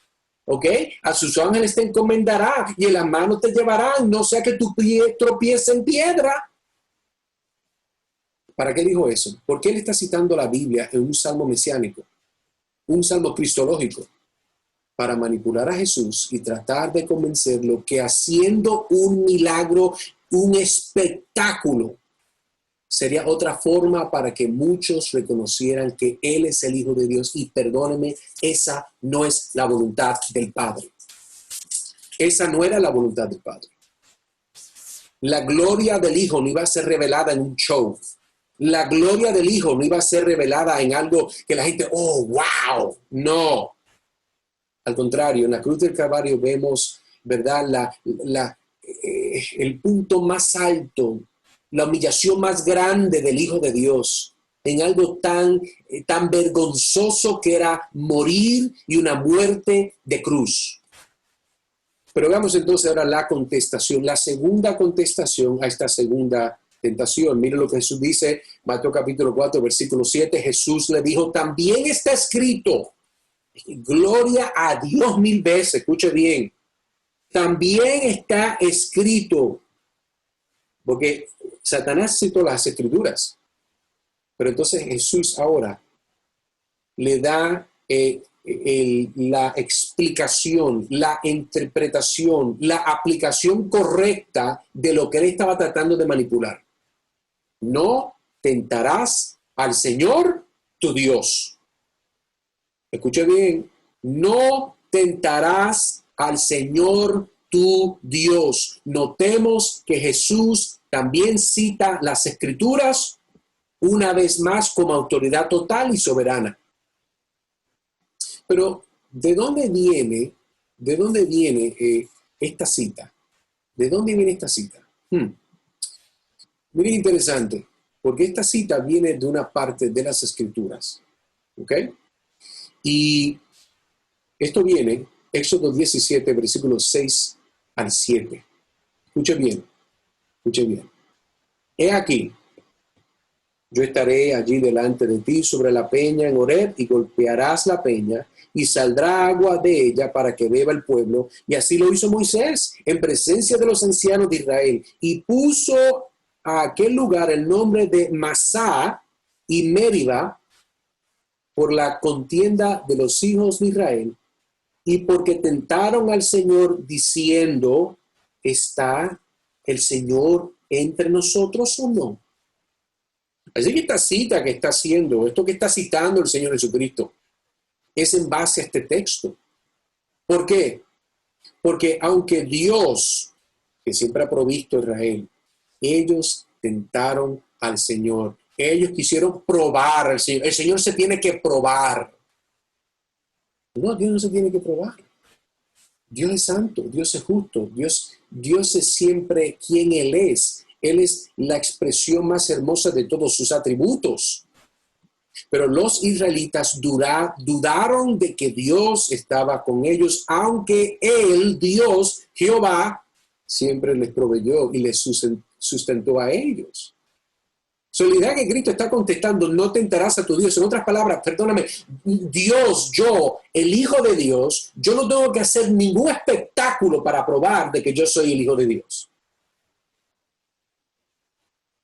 Speaker 1: ¿ok?, a sus ángeles te encomendará, y en las manos te llevarán, no sea que tu pie tropiece en piedra. ¿Para qué dijo eso? Porque él está citando la Biblia en un salmo mesiánico, un salmo cristológico, para manipular a Jesús y tratar de convencerlo que haciendo un milagro, un espectáculo, sería otra forma para que muchos reconocieran que Él es el Hijo de Dios. Y perdóneme, esa no es la voluntad del Padre. Esa no era la voluntad del Padre. La gloria del Hijo no iba a ser revelada en un show. La gloria del Hijo no iba a ser revelada en algo que la gente, oh, wow, no. Al contrario, en la cruz del Calvario vemos, ¿verdad?, el punto más alto, la humillación más grande del Hijo de Dios, en algo tan vergonzoso que era morir, y una muerte de cruz. Pero veamos entonces ahora la contestación, la segunda contestación a esta segunda tentación. Miren lo que Jesús dice, Mateo capítulo 4, versículo 7. Jesús le dijo: también está escrito. Gloria a Dios 1000 veces, escuche bien. También está escrito, porque Satanás citó las escrituras, pero entonces Jesús ahora le da la explicación, la interpretación, la aplicación correcta de lo que él estaba tratando de manipular. No tentarás al Señor tu Dios. Escuche bien, no tentarás al Señor tu Dios. Notemos que Jesús también cita las Escrituras una vez más como autoridad total y soberana. Pero, ¿de dónde viene esta cita? ¿De dónde viene esta cita? Miren, interesante, porque esta cita viene de una parte de las Escrituras. ¿Ok? Y esto viene, Éxodo 17, versículos 6 al 7. Escuche bien, escuche bien. He aquí, yo estaré allí delante de ti sobre la peña en Horeb, y golpearás la peña, y saldrá agua de ella para que beba el pueblo. Y así lo hizo Moisés en presencia de los ancianos de Israel, y puso a aquel lugar el nombre de Masá y Meriba, por la contienda de los hijos de Israel, y porque tentaron al Señor diciendo: está el Señor entre nosotros o no? Así que esta cita que está haciendo, esto que está citando el Señor Jesucristo, es en base a este texto. ¿Por qué? Porque aunque Dios, que siempre ha provisto a Israel, ellos tentaron al Señor. Ellos quisieron probar al Señor. El Señor se tiene que probar. No, Dios no se tiene que probar. Dios es santo, Dios es justo, Dios es siempre quien Él es. Él es la expresión más hermosa de todos sus atributos. Pero los israelitas dudaron de que Dios estaba con ellos, aunque Él, Dios, Jehová, siempre les proveyó y les sustentó a ellos. La idea que Cristo está contestando, no tentarás a tu Dios. En otras palabras, perdóname, Dios, yo, el Hijo de Dios, yo no tengo que hacer ningún espectáculo para probar de que yo soy el Hijo de Dios.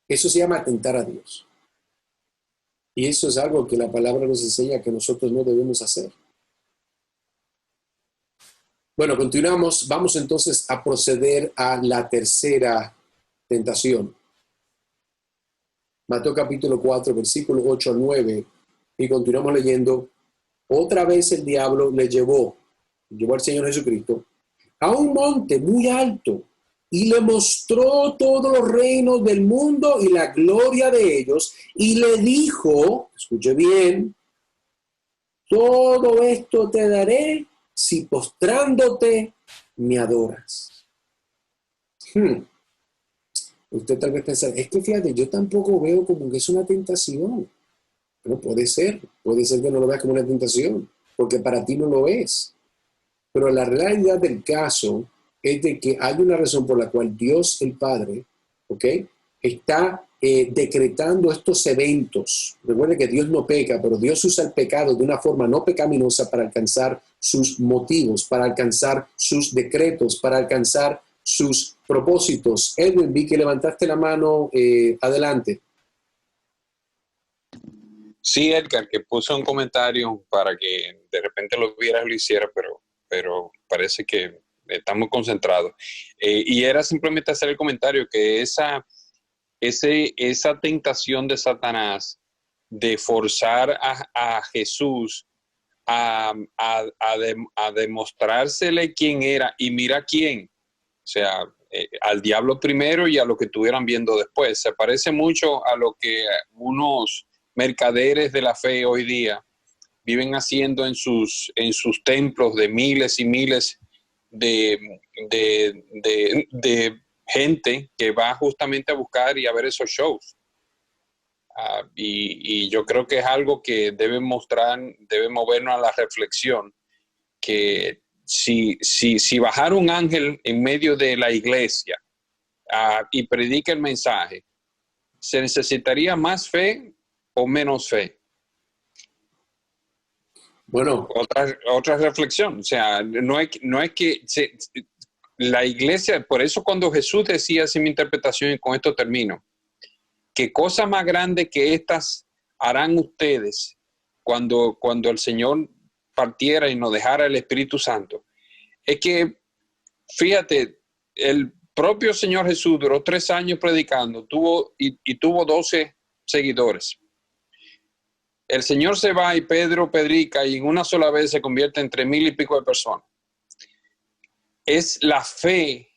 Speaker 1: Eso se llama tentar a Dios. Y eso es algo que la palabra nos enseña que nosotros no debemos hacer. Bueno, continuamos. Vamos entonces a proceder a la tercera tentación. Mateo capítulo 4, versículos 8 a 9. Y continuamos leyendo. Otra vez el diablo le llevó al Señor Jesucristo a un monte muy alto y le mostró todos los reinos del mundo y la gloria de ellos, y le dijo, escuche bien, todo esto te daré si postrándote me adoras. Usted tal vez pensará, es que fíjate, yo tampoco veo como que es una tentación. Pero puede ser que no lo veas como una tentación, porque para ti no lo es. Pero la realidad del caso es de que hay una razón por la cual Dios el Padre, ¿ok?, está decretando estos eventos. Recuerde que Dios no peca, pero Dios usa el pecado de una forma no pecaminosa para alcanzar sus motivos, para alcanzar sus decretos, para alcanzar sus propósitos. Edwin, vi que levantaste la mano, adelante.
Speaker 2: Sí, Edgar, que puso un comentario para que de repente lo vieras y lo hiciera, pero parece que estamos concentrados. Y era simplemente hacer el comentario que esa tentación de Satanás de forzar a Jesús a demostrársele quién era, y mira quién, o sea, al diablo primero y a lo que estuvieran viendo después. Se parece mucho a lo que unos mercaderes de la fe hoy día viven haciendo en sus templos de miles y miles de gente que va justamente a buscar y a ver esos shows. Y yo creo que es algo que debe movernos a la reflexión, que si bajara un ángel en medio de la iglesia y predica el mensaje, ¿se necesitaría más fe o menos fe?
Speaker 1: Bueno,
Speaker 2: otra reflexión. O sea, no es que la iglesia, por eso cuando Jesús decía, así mi interpretación, y con esto termino, que cosa más grande que estas harán ustedes cuando el Señor partiera y nos dejara el Espíritu Santo. Es que, fíjate, el propio Señor Jesús duró 3 años predicando, tuvo 12 seguidores. El Señor se va y Pedro predica y en una sola vez se convierte en 3,000 y pico de personas. Es la fe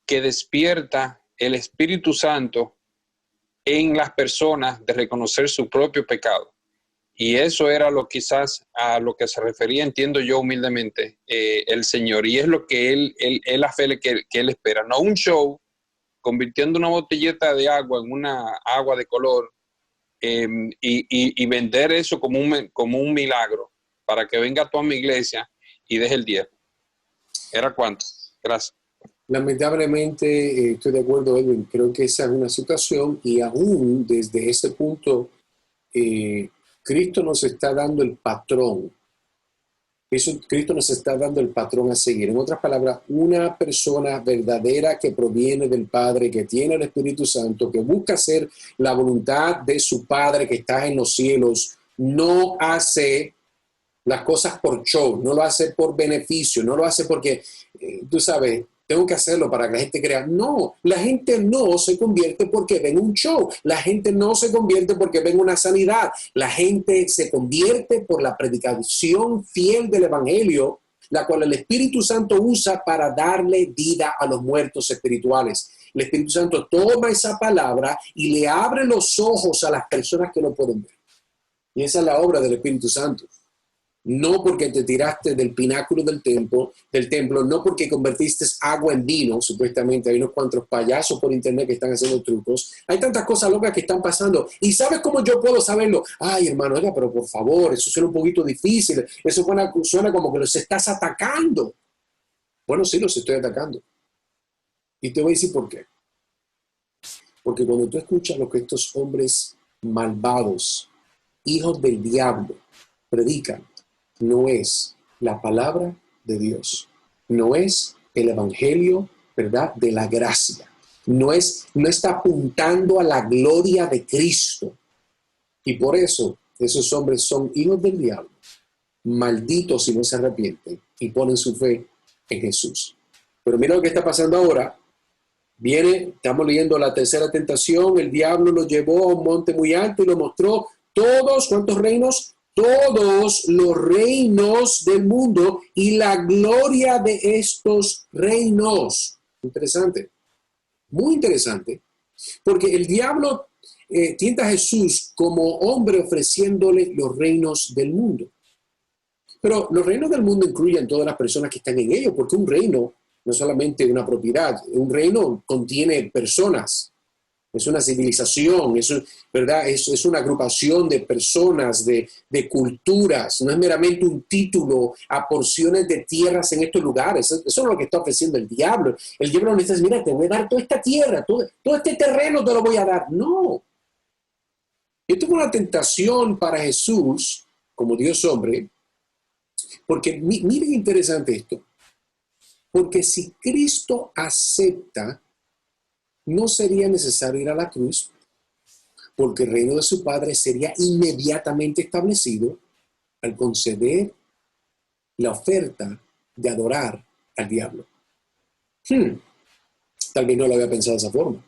Speaker 2: que despierta el Espíritu Santo en las personas de reconocer su propio pecado. Y eso era quizás a lo que se refería, entiendo yo humildemente, el Señor. Y es lo que él la fe que él espera. No un show, convirtiendo una botellita de agua en una agua de color, y vender eso como un milagro para que venga toda mi iglesia y deje el diezmo. ¿Era cuánto? Gracias.
Speaker 1: Lamentablemente, estoy de acuerdo, Edwin. Creo que esa es una situación, y aún desde ese punto, Cristo nos está dando el patrón. Cristo nos está dando el patrón a seguir. En otras palabras, una persona verdadera que proviene del Padre, que tiene el Espíritu Santo, que busca hacer la voluntad de su Padre que está en los cielos, no hace las cosas por show, no lo hace por beneficio, no lo hace porque, tú sabes, tengo que hacerlo para que la gente crea. No, la gente no se convierte porque ven un show. La gente no se convierte porque ven una sanidad. La gente se convierte por la predicación fiel del Evangelio, la cual el Espíritu Santo usa para darle vida a los muertos espirituales. El Espíritu Santo toma esa palabra y le abre los ojos a las personas que no pueden ver. Y esa es la obra del Espíritu Santo. No porque te tiraste del pináculo del templo, no porque convertiste agua en vino, supuestamente hay unos cuantos payasos por internet que están haciendo trucos. Hay tantas cosas locas que están pasando. ¿Y sabes cómo yo puedo saberlo? Ay, hermano, oiga, pero por favor, eso suena un poquito difícil. Eso suena como que los estás atacando. Bueno, sí, los estoy atacando. Y te voy a decir por qué. Porque cuando tú escuchas lo que estos hombres malvados, hijos del diablo, predican, no es la palabra de Dios, no es el evangelio, ¿verdad?, de la gracia, no está apuntando a la gloria de Cristo. Y por eso esos hombres son hijos del diablo, malditos si no se arrepienten y ponen su fe en Jesús. Pero mira lo que está pasando ahora. Estamos leyendo la tercera tentación, el diablo lo llevó a un monte muy alto y lo mostró todos, ¿cuántos reinos? Todos los reinos del mundo y la gloria de estos reinos. Interesante, muy interesante, porque el diablo tienta a Jesús como hombre ofreciéndole los reinos del mundo. Pero los reinos del mundo incluyen todas las personas que están en ellos, porque un reino no es solamente una propiedad, un reino contiene personas. Es una civilización, ¿verdad? Es una agrupación de personas, de culturas. No es meramente un título a porciones de tierras en estos lugares. Eso es lo que está ofreciendo el diablo. El diablo no dice, mira, te voy a dar toda esta tierra, todo este terreno te lo voy a dar. No. Esto fue una tentación para Jesús, como Dios hombre, porque miren interesante esto. Porque si Cristo acepta, no sería necesario ir a la cruz, porque el reino de su Padre sería inmediatamente establecido al conceder la oferta de adorar al diablo. Tal vez no lo había pensado de esa forma.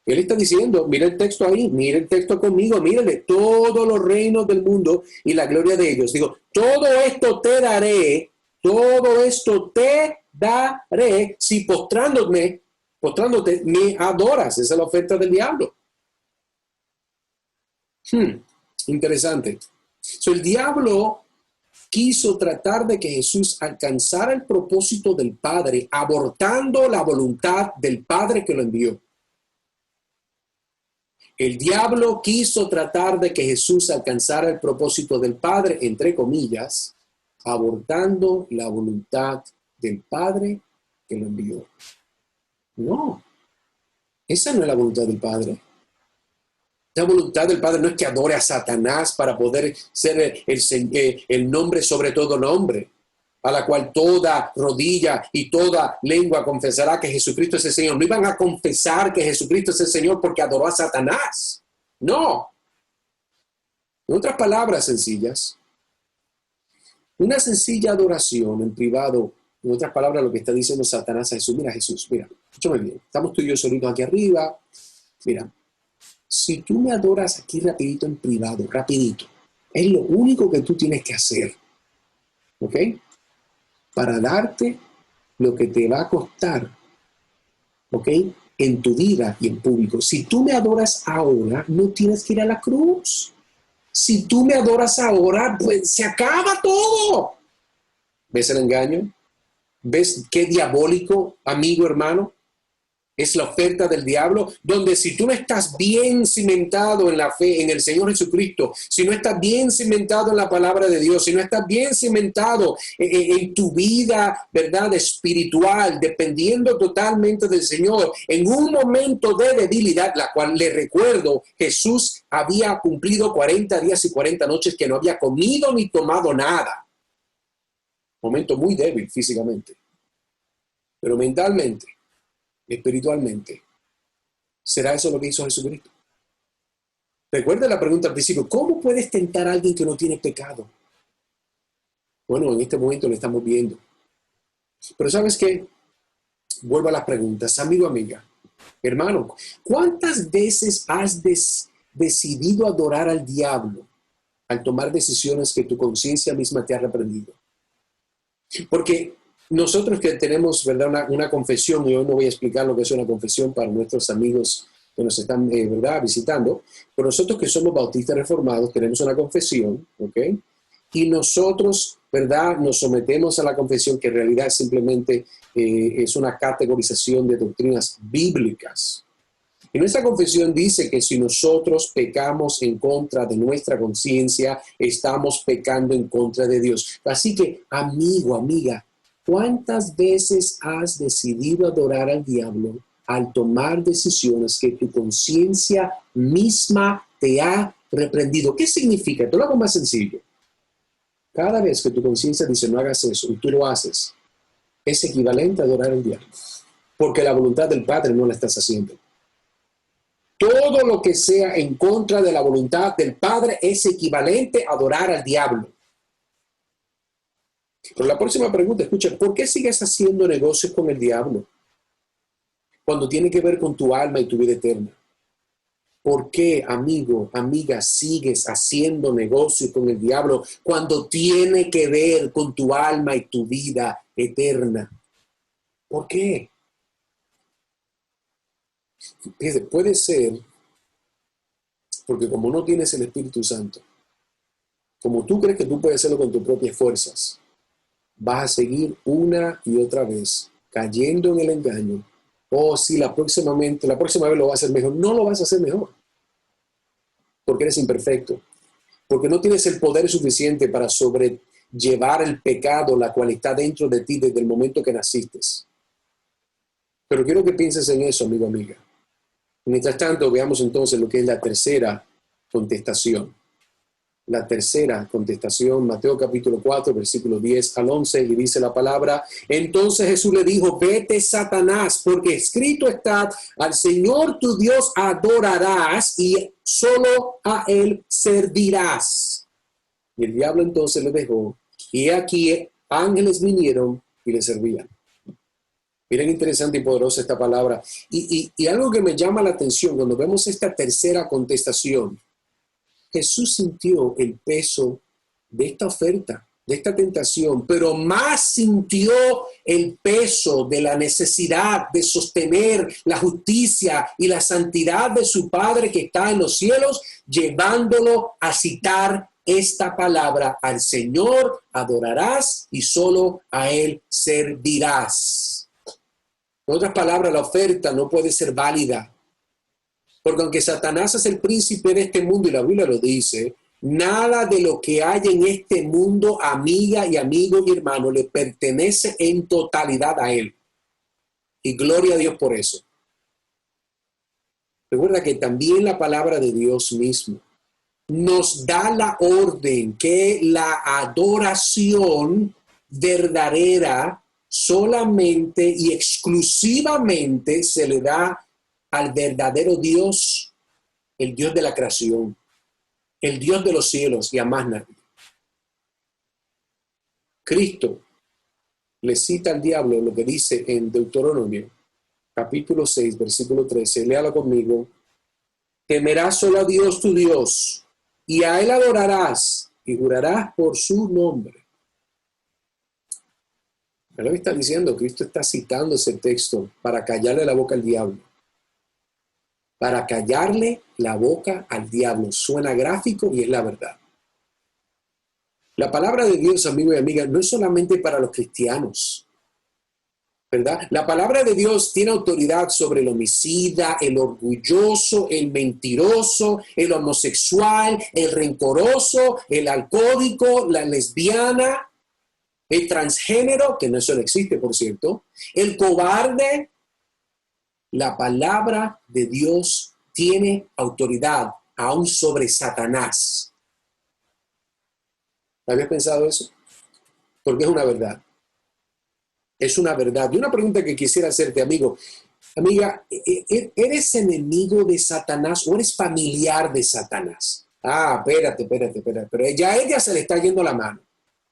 Speaker 1: Él está diciendo, mira el texto ahí, mira el texto conmigo, mírale, todos los reinos del mundo y la gloria de ellos. Digo, todo esto te daré si postrándote me adoras. Esa es la oferta del diablo. Interesante. El diablo quiso tratar de que Jesús alcanzara el propósito del Padre, abortando la voluntad del Padre que lo envió. El diablo quiso tratar de que Jesús alcanzara el propósito del Padre, entre comillas, abortando la voluntad del Padre que lo envió. No, esa no es la voluntad del Padre. La voluntad del Padre no es que adore a Satanás para poder ser el nombre sobre todo nombre, a la cual toda rodilla y toda lengua confesará que Jesucristo es el Señor. No iban a confesar que Jesucristo es el Señor porque adoró a Satanás. No. En otras palabras sencillas, una sencilla adoración en privado. En otras palabras, lo que está diciendo Satanás a Jesús, mira Jesús, mira, escúchame bien, estamos tú y yo solitos aquí arriba, mira, si tú me adoras aquí rapidito en privado, rapidito, es lo único que tú tienes que hacer, ¿ok? Para darte lo que te va a costar, ¿ok? En tu vida y en público. Si tú me adoras ahora, no tienes que ir a la cruz. Si tú me adoras ahora, pues se acaba todo. ¿Ves el engaño? ¿Ves qué diabólico, amigo, hermano? Es la oferta del diablo, donde si tú no estás bien cimentado en la fe, en el Señor Jesucristo, si no estás bien cimentado en la palabra de Dios, si no estás bien cimentado en tu vida, ¿verdad?, espiritual, dependiendo totalmente del Señor, en un momento de debilidad, la cual le recuerdo, Jesús había cumplido 40 días y 40 noches que no había comido ni tomado nada. Momento muy débil físicamente, pero mentalmente, espiritualmente. ¿Será eso lo que hizo Jesucristo? Recuerda la pregunta al principio, ¿cómo puedes tentar a alguien que no tiene pecado? Bueno, en este momento lo estamos viendo. Pero ¿sabes qué? vuelvo a las preguntas. Amigo, amiga, hermano, ¿cuántas veces has decidido adorar al diablo al tomar decisiones que tu conciencia misma te ha reprendido? Porque nosotros que tenemos, ¿verdad?, una confesión, y hoy no voy a explicar lo que es una confesión para nuestros amigos que nos están, ¿verdad?, visitando, pero nosotros que somos bautistas reformados tenemos una confesión, ¿ok? Y nosotros, ¿verdad?, nos sometemos a la confesión, que en realidad simplemente es una categorización de doctrinas bíblicas. Y nuestra confesión dice que si nosotros pecamos en contra de nuestra conciencia, estamos pecando en contra de Dios. Así que, amigo, amiga, ¿cuántas veces has decidido adorar al diablo al tomar decisiones que tu conciencia misma te ha reprendido? ¿Qué significa? Te lo hago más sencillo. Cada vez que tu conciencia dice no hagas eso y tú lo haces, es equivalente a adorar al diablo, porque la voluntad del Padre no la estás haciendo. Todo lo que sea en contra de la voluntad del Padre es equivalente a adorar al diablo. Pero la próxima pregunta, escucha, ¿por qué sigues haciendo negocios con el diablo cuando tiene que ver con tu alma y tu vida eterna? ¿Por qué, amigo, amiga, sigues haciendo negocios con el diablo cuando tiene que ver con tu alma y tu vida eterna? ¿Por qué? Fíjate, puede ser porque como no tienes el Espíritu Santo, como tú crees que tú puedes hacerlo con tus propias fuerzas, vas a seguir una y otra vez cayendo en el engaño. Oh, sí, la próxima vez lo vas a hacer mejor. No lo vas a hacer mejor, porque eres imperfecto, porque no tienes el poder suficiente para sobrellevar el pecado, la cual está dentro de ti desde el momento que naciste. Pero quiero que pienses en eso, amigo, amiga. Mientras tanto, veamos entonces lo que es la tercera contestación. La tercera contestación, Mateo capítulo 4, versículo 10 al 11, y dice la palabra: entonces Jesús le dijo, vete, Satanás, porque escrito está, al Señor tu Dios adorarás y solo a Él servirás. Y el diablo entonces le dejó, y aquí ángeles vinieron y le servían. Miren, interesante y poderosa esta palabra. Y algo que me llama la atención, cuando vemos esta tercera contestación, Jesús sintió el peso de esta oferta, de esta tentación, pero más sintió el peso de la necesidad de sostener la justicia y la santidad de su Padre que está en los cielos, llevándolo a citar esta palabra: al Señor adorarás y solo a Él servirás. En otras palabras, la oferta no puede ser válida. Porque aunque Satanás es el príncipe de este mundo, y la Biblia lo dice, nada de lo que hay en este mundo, amiga y amigo y hermano, le pertenece en totalidad a él. Y gloria a Dios por eso. Recuerda que también la palabra de Dios mismo nos da la orden que la adoración verdadera solamente y exclusivamente se le da al verdadero Dios, el Dios de la creación, el Dios de los cielos, y a más nadie. Cristo le cita al diablo lo que dice en Deuteronomio, capítulo 6, versículo 13. Léalo conmigo. Temerás solo a Dios tu Dios, y a Él adorarás, y jurarás por su nombre. ¿Me lo está diciendo? Cristo está citando ese texto para callarle la boca al diablo. Para callarle la boca al diablo. Suena gráfico y es la verdad. La palabra de Dios, amigo y amiga, no es solamente para los cristianos, ¿verdad? La palabra de Dios tiene autoridad sobre el homicida, el orgulloso, el mentiroso, el homosexual, el rencoroso, el alcohólico, la lesbiana, el transgénero, que no eso no existe, por cierto, el cobarde. La palabra de Dios tiene autoridad aún sobre Satanás. ¿Habías pensado eso? Porque es una verdad. Es una verdad. Y una pregunta que quisiera hacerte, amigo. Amiga, ¿eres enemigo de Satanás o eres familiar de Satanás? Ah, espérate. Pero ya a ella se le está yendo la mano.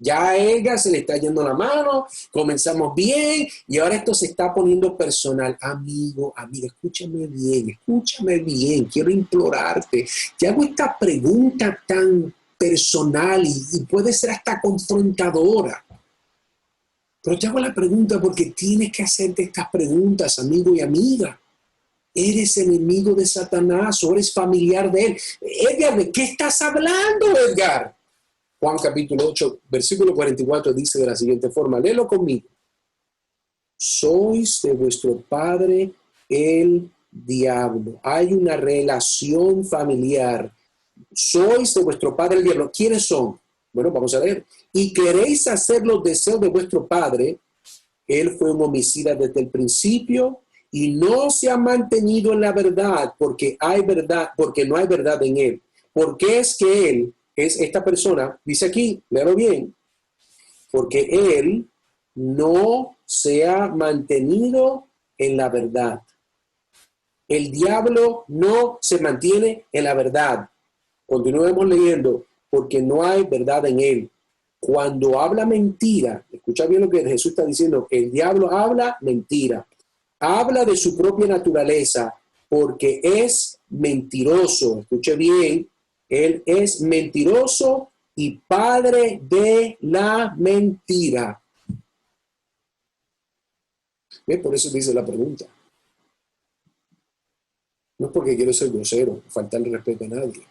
Speaker 1: Ya a Edgar se le está yendo la mano, comenzamos bien y ahora esto se está poniendo personal. Amigo, amiga, escúchame bien, quiero implorarte. Te hago esta pregunta tan personal y puede ser hasta confrontadora. Pero te hago la pregunta porque tienes que hacerte estas preguntas, amigo y amiga. ¿Eres enemigo de Satanás o eres familiar de él? Edgar, ¿de qué estás hablando, Edgar? Juan capítulo 8, versículo 44 dice de la siguiente forma, léelo conmigo. Sois de vuestro padre el diablo. Hay una relación familiar. Sois de vuestro padre el diablo. ¿Quiénes son? Bueno, vamos a leer. Y queréis hacer los deseos de vuestro padre. Él fue un homicida desde el principio y no se ha mantenido en la verdad porque no hay verdad en él. Porque es que él es esta persona, dice aquí, léalo bien, porque él no se ha mantenido en la verdad. El diablo no se mantiene en la verdad. Continuemos leyendo, porque no hay verdad en él. Cuando habla mentira, escucha bien lo que Jesús está diciendo, el diablo habla mentira. Habla de su propia naturaleza, porque es mentiroso. Escuche bien, él es mentiroso y padre de la mentira. ¿Ves? Por eso dice la pregunta. No es porque quiero ser grosero, faltarle respeto a nadie.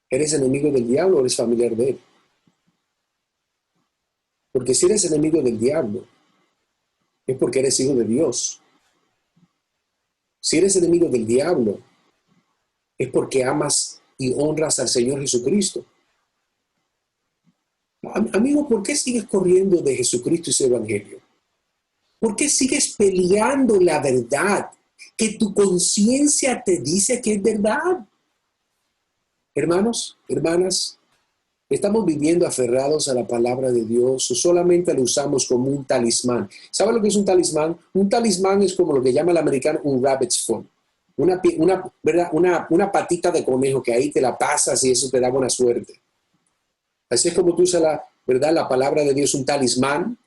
Speaker 1: ¿Eres enemigo del diablo o eres familiar de él? Porque si eres enemigo del diablo, es porque eres hijo de Dios. Si eres enemigo del diablo, es porque amas y honras al Señor Jesucristo. Amigo, ¿por qué sigues corriendo de Jesucristo y su evangelio? ¿Por qué sigues peleando la verdad que tu conciencia te dice que es verdad? Hermanos, hermanas, ¿estamos viviendo aferrados a la palabra de Dios o solamente lo usamos como un talismán? ¿Sabe lo que es un talismán? Un talismán es como lo que llama el americano un rabbit's foot. Una patita de conejo que ahí te la pasas y eso te da buena suerte. Así es como tú usas la palabra de Dios, un talismán.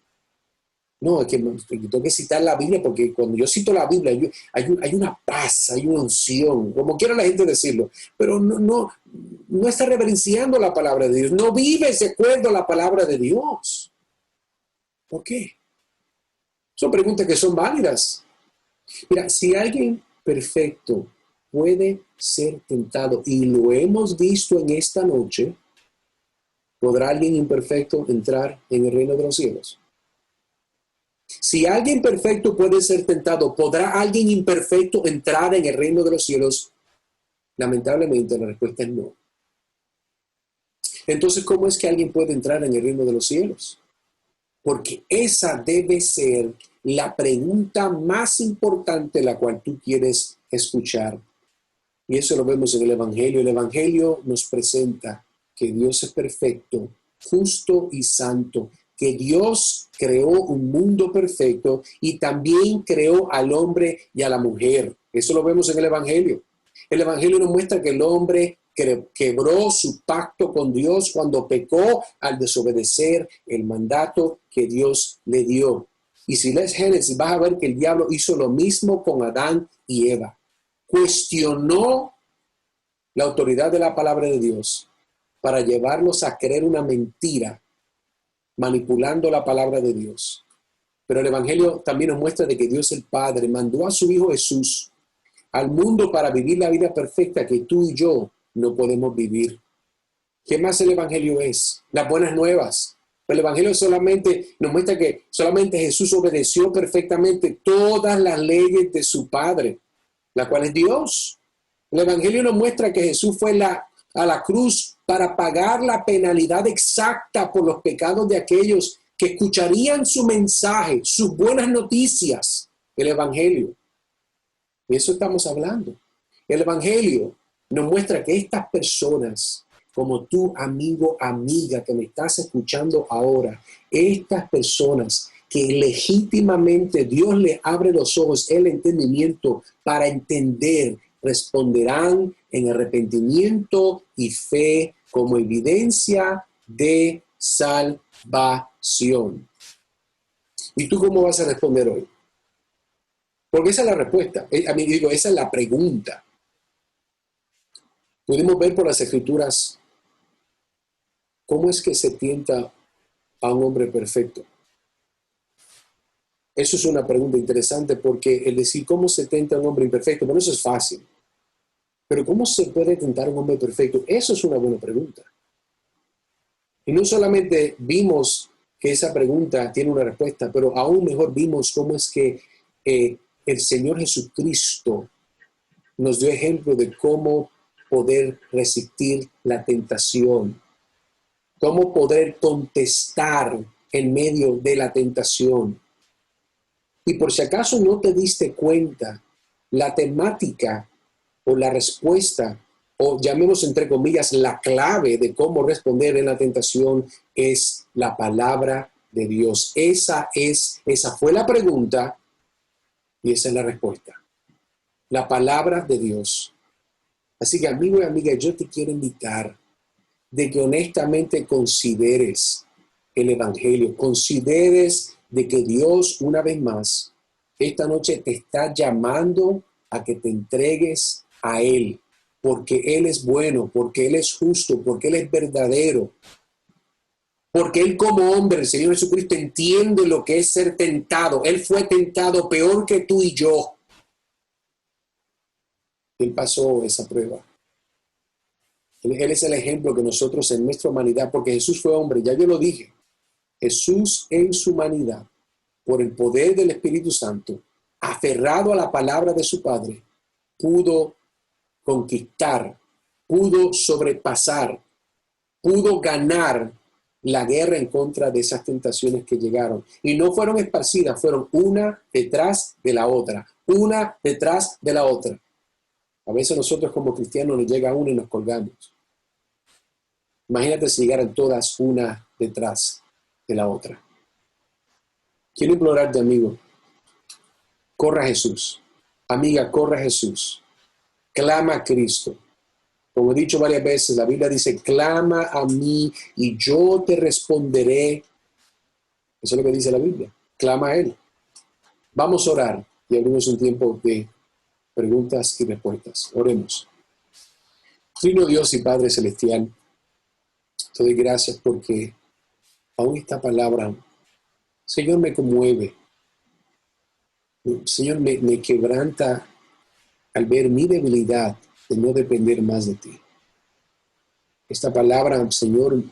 Speaker 1: No, es que tengo que citar la Biblia porque cuando yo cito la Biblia hay una paz, hay una unción, como quiera la gente decirlo, pero no está reverenciando la palabra de Dios, no vives de acuerdo a la palabra de Dios. ¿Por qué? Son preguntas que son válidas. Mira, si alguien perfecto puede ser tentado, y lo hemos visto en esta noche, ¿podrá alguien imperfecto entrar en el reino de los cielos? Si alguien perfecto puede ser tentado, ¿podrá alguien imperfecto entrar en el reino de los cielos? Lamentablemente la respuesta es no. Entonces, ¿cómo es que alguien puede entrar en el reino de los cielos? Porque esa debe ser la pregunta más importante la cual tú quieres escuchar. Y eso lo vemos en el Evangelio. El Evangelio nos presenta que Dios es perfecto, justo y santo, que Dios creó un mundo perfecto y también creó al hombre y a la mujer. Eso lo vemos en el Evangelio. El Evangelio nos muestra que el hombre quebró su pacto con Dios cuando pecó al desobedecer el mandato que Dios le dio. Y si lees Génesis, vas a ver que el diablo hizo lo mismo con Adán y Eva. Cuestionó la autoridad de la palabra de Dios para llevarlos a creer una mentira, manipulando la palabra de Dios. Pero el Evangelio también nos muestra de que Dios el Padre mandó a su Hijo Jesús al mundo para vivir la vida perfecta que tú y yo no podemos vivir. ¿Qué más el Evangelio es? Las buenas nuevas. El Evangelio solamente nos muestra que solamente Jesús obedeció perfectamente todas las leyes de su Padre, la cual es Dios. El Evangelio nos muestra que Jesús fue a la cruz para pagar la penalidad exacta por los pecados de aquellos que escucharían su mensaje, sus buenas noticias, el Evangelio. De eso estamos hablando. El Evangelio nos muestra que estas personas, como tú, amigo, amiga, que me estás escuchando ahora, estas personas que legítimamente Dios les abre los ojos, el entendimiento para entender, responderán en arrepentimiento y fe como evidencia de salvación. ¿Y tú cómo vas a responder hoy? Porque esa es la respuesta. Esa es la pregunta. Podemos ver por las Escrituras cómo es que se tienta a un hombre perfecto. Eso es una pregunta interesante porque el decir cómo se tenta a un hombre imperfecto, bueno, eso es fácil. Pero ¿cómo se puede tentar a un hombre perfecto? Eso es una buena pregunta. Y no solamente vimos que esa pregunta tiene una respuesta, pero aún mejor vimos cómo es que el Señor Jesucristo nos dio ejemplo de cómo poder resistir la tentación, cómo poder contestar en medio de la tentación. Y por si acaso no te diste cuenta, la temática o la respuesta, o llamemos entre comillas, la clave de cómo responder en la tentación es la palabra de Dios. Esa fue la pregunta y esa es la respuesta. La palabra de Dios. Así que amigo y amiga, yo te quiero invitar de que honestamente consideres el Evangelio, consideres de que Dios una vez más esta noche te está llamando a que te entregues a Él, porque Él es bueno, porque Él es justo, porque Él es verdadero, porque Él como hombre, el Señor Jesucristo, entiende lo que es ser tentado. Él fue tentado peor que tú y yo. Él pasó esa prueba. Él es el ejemplo que nosotros en nuestra humanidad, porque Jesús fue hombre, ya yo lo dije, Jesús en su humanidad, por el poder del Espíritu Santo, aferrado a la palabra de su Padre, pudo conquistar, pudo sobrepasar, pudo ganar la guerra en contra de esas tentaciones que llegaron. Y no fueron esparcidas, fueron una detrás de la otra, una detrás de la otra. A veces nosotros como cristianos nos llega una y nos colgamos. Imagínate si llegaran todas una detrás de la otra. Quiero implorarte, amigo, corra a Jesús. Amiga, corra a Jesús. Clama a Cristo. Como he dicho varias veces, la Biblia dice, clama a mí y yo te responderé. Eso es lo que dice la Biblia. Clama a Él. Vamos a orar y abrimos un tiempo de preguntas y respuestas. Oremos. Trino Dios y Padre Celestial, te doy gracias porque aún esta palabra, Señor, me conmueve. Señor, me quebranta al ver mi debilidad de no depender más de ti. Esta palabra, Señor,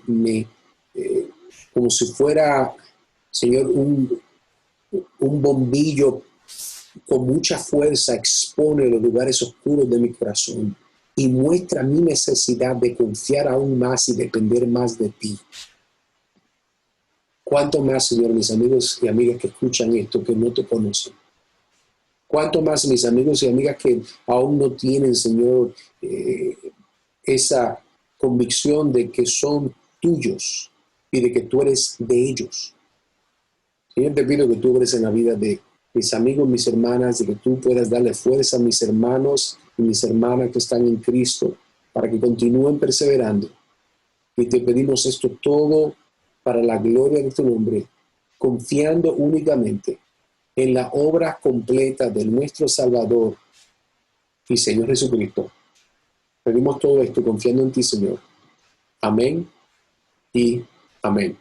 Speaker 1: como si fuera, Señor, un bombillo con mucha fuerza expone los lugares oscuros de mi corazón y muestra mi necesidad de confiar aún más y depender más de ti. ¿Cuánto más, Señor, mis amigos y amigas que escuchan esto, que no te conocen? ¿Cuánto más mis amigos y amigas que aún no tienen, Señor, esa convicción de que son tuyos y de que tú eres de ellos? Señor, te pido que tú obres en la vida de mis amigos, mis hermanas, de que tú puedas darle fuerza a mis hermanos y mis hermanas que están en Cristo para que continúen perseverando. Y te pedimos esto todo para la gloria de tu nombre, confiando únicamente en la obra completa de nuestro Salvador y Señor Jesucristo. Pedimos todo esto confiando en ti, Señor. Amén y amén.